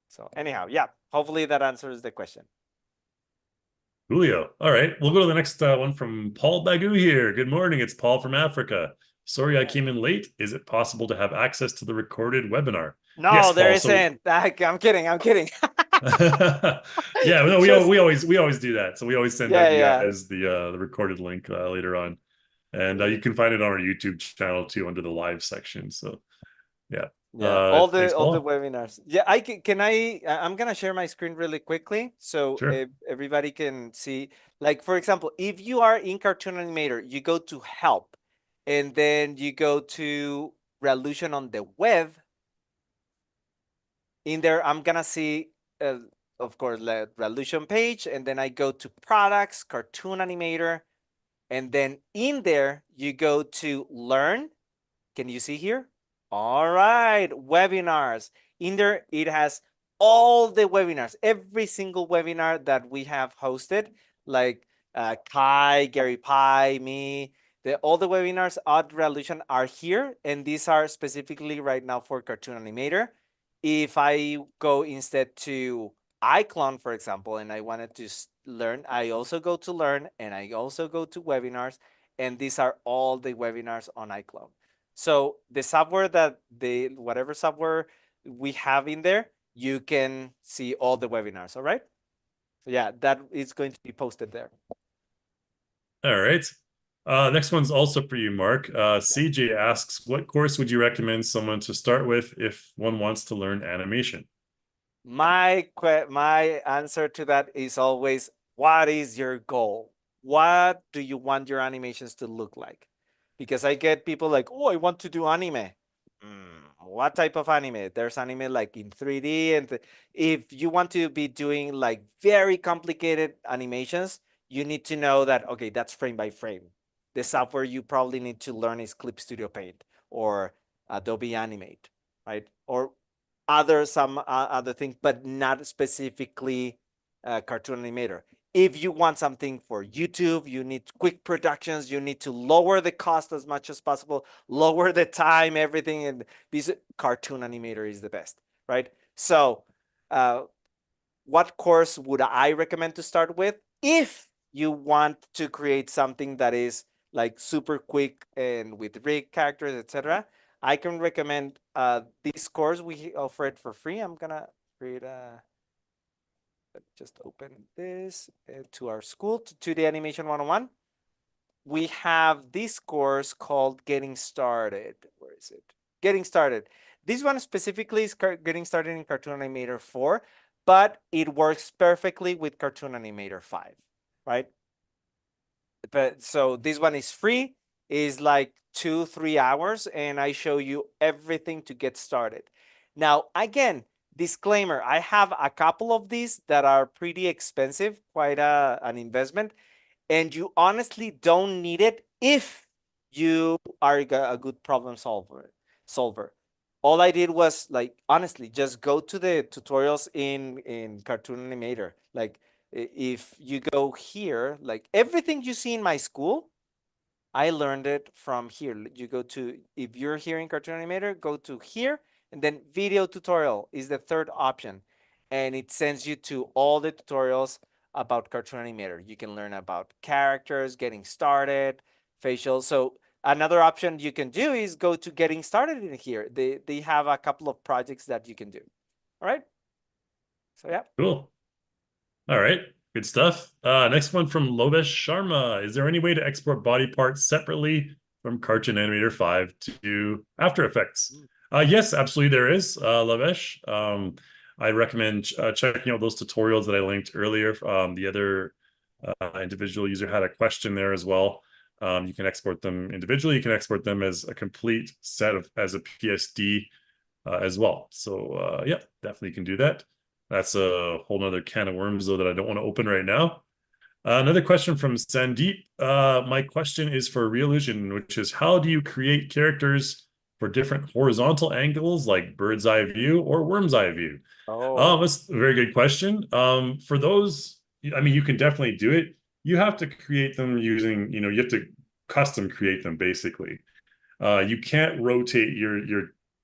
So anyhow, yeah, hopefully that answers the question. Julio. All right, we'll go to the next one from Paul Bagu here. Good morning, it's Paul from Africa. Sorry I came in late. Is it possible to have access to the recorded webinar? Yes, No, there Paul. So isn't. I'm kidding. I'm kidding. yeah, no, Just we always do that. So we always send out yeah, you yeah, guys the recorded link later on, and you yeah. can find it on our YouTube channel too under the live section. So yeah, Yeah, thanks, all the Paul. webinars. Yeah, I'm gonna share my screen really quickly so Sure. everybody can see. Like for example, if you are in Cartoon Animator, you go to Help, and then you go to Revolution on the Web. In there, I'm gonna see, uh, of course, the Revolution page, and then I go to Products, Cartoon Animator, and then in there you go to Learn. Can you see here? All right, webinars. In there, it has all the webinars, every single webinar that we have hosted, like Kai, Gary Pie, me. All the webinars at Revolution are here, and these are specifically right now for Cartoon Animator. If I go instead to iClone, for example, and I wanted to learn, I also go to Learn, and I also go to Webinars, and these are all the webinars on iClone. So the software whatever software we have in there, you can see all the webinars. All right. So yeah, that is going to be posted there. All right. Next one's also for you, Mark. CJ asks, what course would you recommend someone to start with if one wants to learn animation? My answer to that is always, what is your goal? What do you want your animations to look like? Because I get people like, oh, I want to do anime. What type of anime? There's anime like in 3D, and if you want to be doing like very complicated animations, you need to know that, okay, that's frame by frame. The software you probably need to learn is Clip Studio Paint or Adobe Animate, right? Or some other things, but not specifically Cartoon Animator. If you want something for YouTube, you need quick productions. You need to lower the cost as much as possible, lower the time, everything. And this Cartoon Animator is the best, right? So, what course would I recommend to start with? If you want to create something that is like super quick and with rig characters, etc., I can recommend this course. We offer it for free. I'm gonna create a just open this to our school, to the Animation 101. We have this course called Getting Started. Where is it? Getting Started. This one specifically is Getting Started in Cartoon Animator 4, but it works perfectly with Cartoon Animator 5, right? But so this one is free, is like 2-3 hours, and I show you everything to get started. Now, again, disclaimer, I have a couple of these that are pretty expensive, quite an investment, and you honestly don't need it if you are a good problem solver. All I did was, like, honestly, just go to the tutorials in Cartoon Animator. Like, if you go here, like everything you see in my school, I learned it from here. You go to, if you're here in Cartoon Animator, go to here, and then video tutorial is the third option. And it sends you to all the tutorials about Cartoon Animator. You can learn about characters, getting started, facial. So another option you can do is go to getting started in here. They have a couple of projects that you can do. All right. So yeah. Cool. All right. Good stuff. Next one from Lovesh Sharma. Is there any way to export body parts separately from Cartoon Animator 5 to After Effects? Mm. Yes, absolutely there is, Lavesh. I recommend checking out those tutorials that I linked earlier. The other individual user had a question there as well. You can export them individually. You can export them as a complete set of as a PSD as well. So yeah, definitely can do that. That's a whole nother can of worms though that I don't want to open right now. Another question from Sandeep. My question is for Reolution, which is how do you create characters for different horizontal angles like bird's eye view or worm's eye view? Oh, That's a very good question. For those, I mean, you can definitely do it. You have to create them using, you have to custom create them basically. You can't rotate your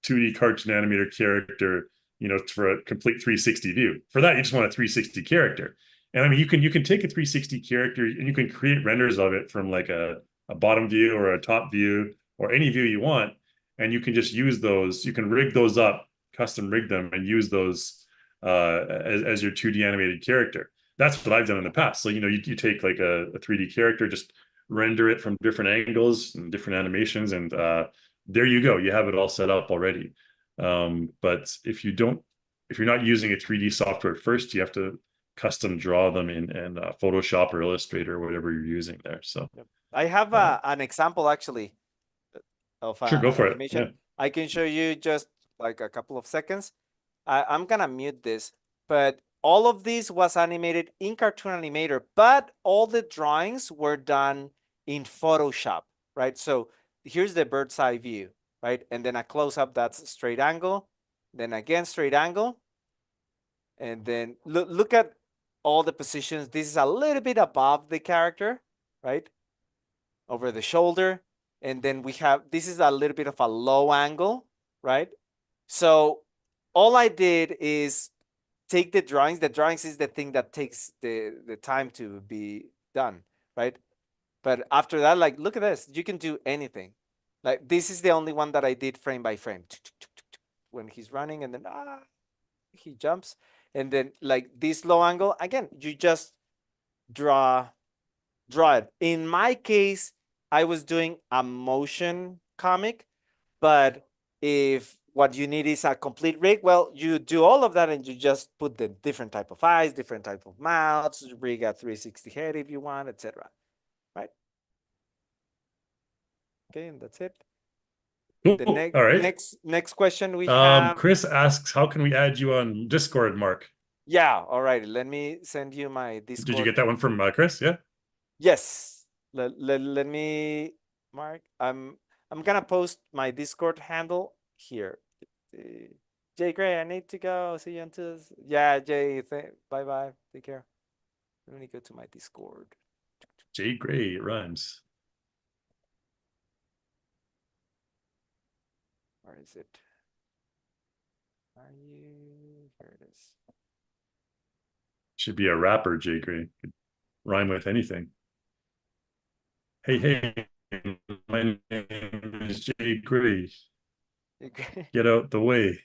2D cartoon animator character, for a complete 360 view. For that, you just want a 360 character. And I mean, you can take a 360 character and you can create renders of it from like a bottom view or a top view or any view you want. And you can just use those. You can rig those up, custom rig them, and use those as your 2D animated character. That's what I've done in the past. So you take like a 3D character, just render it from different angles and different animations, and there you go. You have it all set up already. But if you're not using a 3D software at first, you have to custom draw them in Photoshop or Illustrator or whatever you're using there. So yep. I have uh, an example actually of sure, go an for it. animation. Yeah. I can show you just like a couple of seconds. I'm gonna mute this, but all of this was animated in Cartoon Animator, but all the drawings were done in Photoshop, right? So here's the bird's eye view, right? And then a close up, that's straight angle. Then again, straight angle. And then look at all the positions. This is a little bit above the character, right? Over the shoulder. And then we have, this is a little bit of a low angle, right? So all I did is take the drawings. The drawings is the thing that takes the time to be done, right? But after that, like, look at this. You can do anything. Like, this is the only one that I did frame by frame. When he's running and then he jumps. And then like this low angle, again, you just draw it. In my case, I was doing a motion comic, but if what you need is a complete rig, well, you do all of that and you just put the different type of eyes, different type of mouths, rig a 360 head if you want, etc. Right? Okay, and that's it. The Cool. All right. next question we have. Chris asks, how can we add you on Discord, Mark? Yeah, all right. Let me send you my Did you Discord. get that one from Chris? Yeah. Yes. Let me, Mark. I'm gonna post my Discord handle here. Jay Gray, I need to go. See you on Tuesday. Yeah, Jay. Bye bye. Take care. Let me go to my Discord. Jay Gray, it rhymes. Where is it? Are you? Here it is. Should be a rapper, Jay Gray. Could rhyme with anything. Hey, hey, my name is Jay Gray. Get out the way.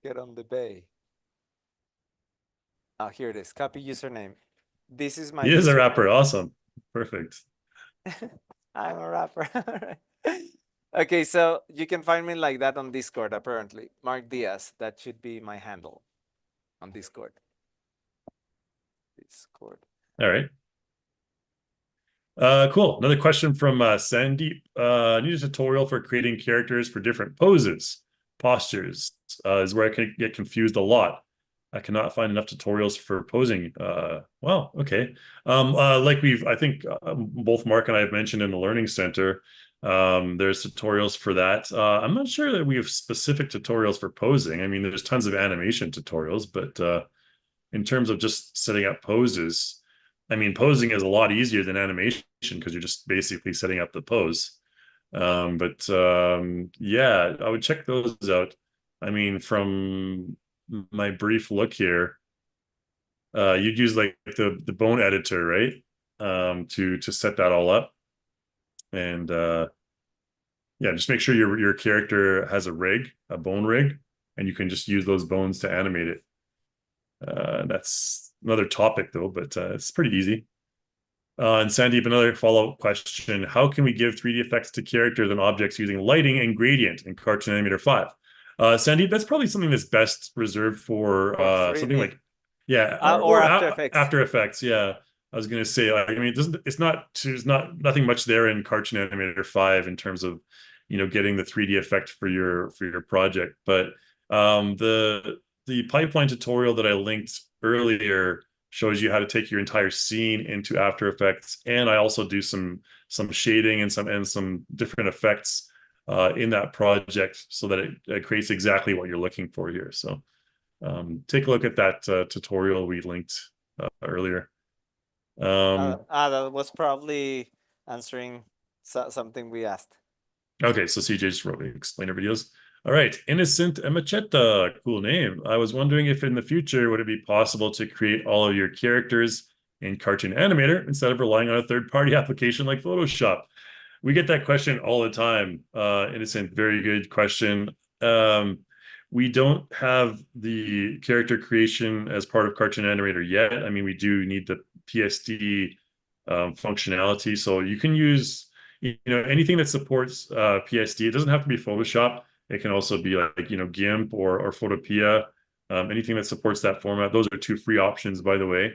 Get on the bay. Oh, here it is. Copy username. This is my He is a username. rapper. Awesome. Perfect. I'm a rapper. Okay, so you can find me like that on Discord, apparently. Mark Diaz. That should be my handle on Discord. Discord. All right. Cool. Another question from Sandeep. I need a tutorial for creating characters for different poses. Postures is where I can get confused a lot. I cannot find enough tutorials for posing. Well, okay. Like I think both Mark and I have mentioned in the Learning Center, there's tutorials for that. I'm not sure that we have specific tutorials for posing. I mean, there's tons of animation tutorials, but in terms of just setting up poses, I mean, posing is a lot easier than animation because you're just basically setting up the pose. But yeah, I would check those out. I mean, from my brief look here, you'd use like the bone editor, right? To set that all up. And yeah, just make sure your character has a rig, a bone rig, and you can just use those bones to animate it. That's another topic though, but it's pretty easy. And Sandeep, another follow-up question. How can we give 3D effects to characters and objects using lighting and gradient in Cartoon Animator 5? Sandeep, that's probably something that's best reserved for For something 3D like, yeah, or After Effects. After Effects. Yeah, I was gonna say, like, I mean, it doesn't, there's not nothing much there in Cartoon Animator 5 in terms of, getting the 3D effect for your project. But the pipeline tutorial that I linked earlier shows you how to take your entire scene into After Effects, and I also do some shading and some different effects in that project so that it creates exactly what you're looking for here. So take a look at that tutorial we linked earlier. That was probably answering something we asked. Okay, so CJ just wrote explainer videos. All right, Innocent Macheta, cool name. I was wondering if in the future would it be possible to create all of your characters in Cartoon Animator instead of relying on a third-party application like Photoshop? We get that question all the time. Innocent, very good question. Um, we don't have the character creation as part of Cartoon Animator yet. I mean, we do need the PSD functionality, so you can use anything that supports PSD. It doesn't have to be Photoshop. It can also be like GIMP or Photopea. Anything that supports that format. Those are two free options, by the way.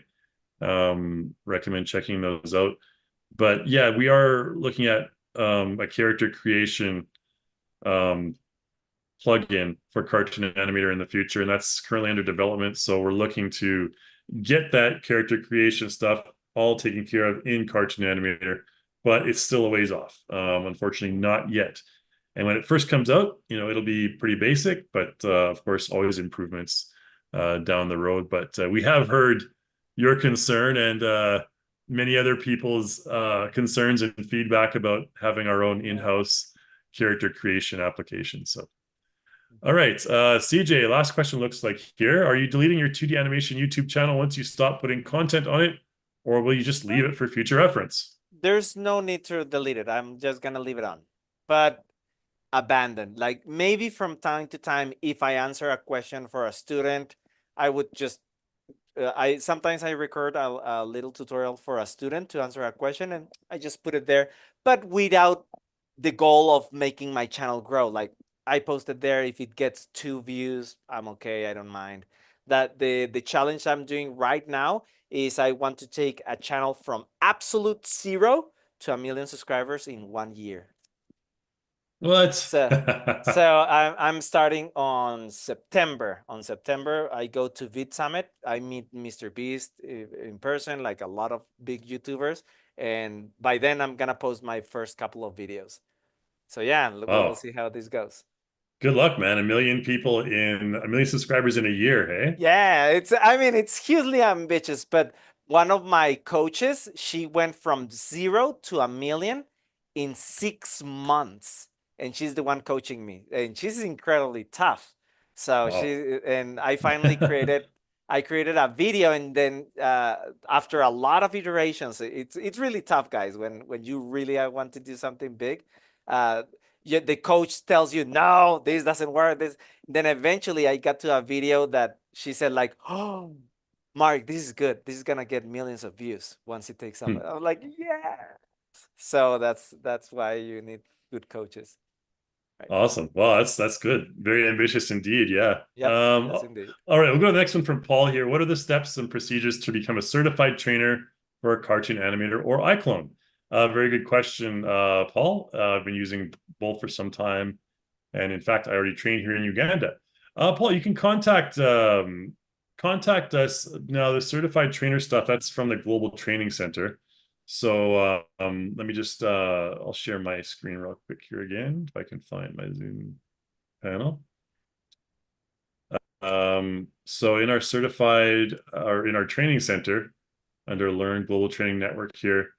Recommend checking those out. But yeah, we are looking at a character creation um, plugin for Cartoon Animator in the future, and that's currently under development. So we're looking to get that character creation stuff all taken care of in Cartoon Animator, but it's still a ways off. Unfortunately, not yet. And when it first comes out, it'll be pretty basic, but of course, always improvements down the road. But we have heard your concern and many other people's concerns and feedback about having our own in-house character creation application. So all right, CJ, last question looks like here. Are you deleting your 2D animation YouTube channel once you stop putting content on it, or will you just leave it for future reference? There's no need to delete it. I'm just gonna leave it on, but abandoned. Like maybe from time to time, if I answer a question for a student, I would just I sometimes I record a little tutorial for a student to answer a question, and I just put it there, but without the goal of making my channel grow. Like I posted there, if it gets 2 views, I'm okay. I don't mind. That the challenge I'm doing right now is I want to take a channel from absolute zero to 1 million subscribers in 1 year. What? So I'm starting on September. On September, I go to Vid Summit. I meet Mr. Beast in person, like a lot of big YouTubers, and by then I'm gonna post my first couple of videos. So yeah, we'll Wow. see how this goes. Good luck, man. 1 million subscribers in a year, hey? Yeah, I mean it's hugely ambitious, but one of my coaches, she went from 0 to 1 million in 6 months, and she's the one coaching me, and she's incredibly tough. So Wow. I finally I created a video, and then after a lot of iterations, it's really tough, guys, when you really want to do something big. Uh, the coach tells you, no, this doesn't work. Then eventually I got to a video that she said like, oh, Mark, this is good. This is gonna get millions of views once it takes off. Hmm. I'm like, yeah. So that's why you need good coaches, right? Awesome. Wow, that's good. Very ambitious indeed. Yeah. Yep. Yes, indeed. All right, we'll go to the next one from Paul here. What are the steps and procedures to become a certified trainer for a cartoon animator or iClone? Very good question, Paul. I've been using both for some time, and in fact, I already trained here in Uganda. Paul, you can contact us now. The certified trainer stuff that's from the Global Training Center. So let me just I'll share my screen real quick here again if I can find my Zoom panel. So in our certified or in our training center under Learn Global Training Network here,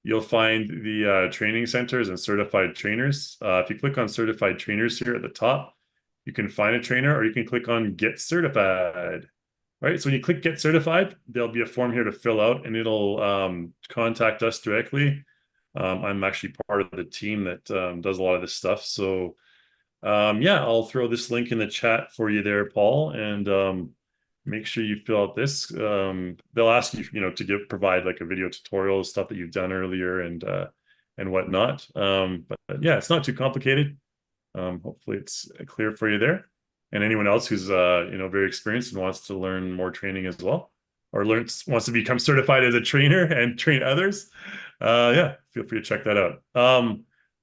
you'll find the training centers and certified trainers. If you click on certified trainers here at the top, you can find a trainer, or you can click on Get Certified. Right. So when you click Get Certified, there'll be a form here to fill out, and it'll contact us directly. I'm actually part of the team that does a lot of this stuff. So yeah, I'll throw this link in the chat for you there, Paul, and make sure you fill out this. They'll ask you, to provide like a video tutorial, stuff that you've done earlier and whatnot. But yeah, it's not too complicated. Hopefully it's clear for you there. And anyone else who's very experienced and wants to learn more training as well, or wants to become certified as a trainer and train others, yeah, feel free to check that out.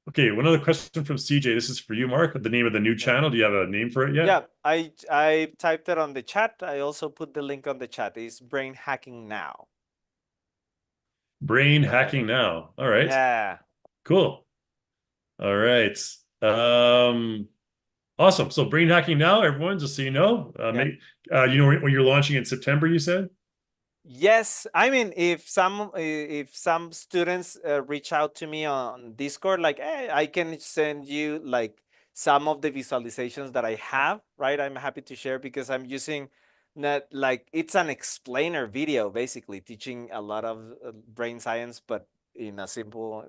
Okay, one other question from CJ. This is for you, Mark. The name of the new Yeah. channel. Do you have a name for it yet? Yeah, I typed it on the chat. I also put the link on the chat. It's Brain Hacking Now. Brain Right. hacking now. All right. Yeah. Cool. All right. Awesome. So brain hacking now, everyone, just so you know, Yeah. when you're launching in September, you said? Yes, I mean, if some students reach out to me on Discord, like, hey, I can send you like some of the visualizations that I have, right? I'm happy to share because I'm using not like it's an explainer video, basically teaching a lot of brain science, but in a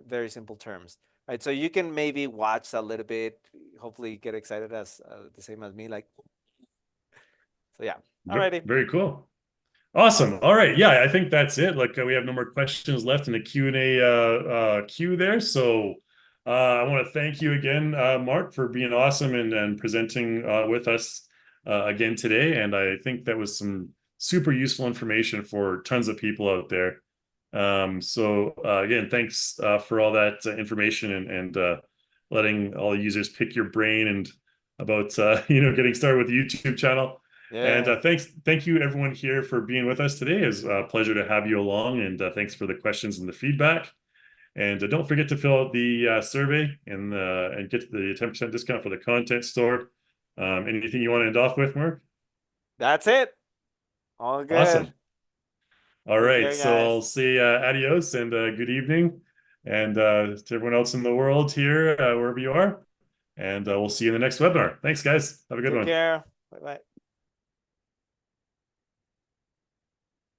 very simple terms, right? So you can maybe watch a little bit, hopefully get excited as the same as me, like, so yeah. Alrighty. Very cool. Awesome. All right. Yeah, I think that's it. Like we have no more questions left in the Q&A queue there. So I want to thank you again, Mark, for being awesome and presenting with us again today. And I think that was some super useful information for tons of people out there. So again, thanks for all that information and letting all the users pick your brain and about getting started with the YouTube channel. And Yeah. thank you everyone here for being with us today. It's a pleasure to have you along, and thanks for the questions and the feedback. And don't forget to fill out the survey and get the 10% discount for the content store. Anything you want to end off with, Mark? That's it. All good. Awesome. All Take right, care, so guys. I'll say adios and good evening, and to everyone else in the world here, wherever you are, and we'll see you in the next webinar. Thanks, guys. Have a good Take one. care. Bye bye.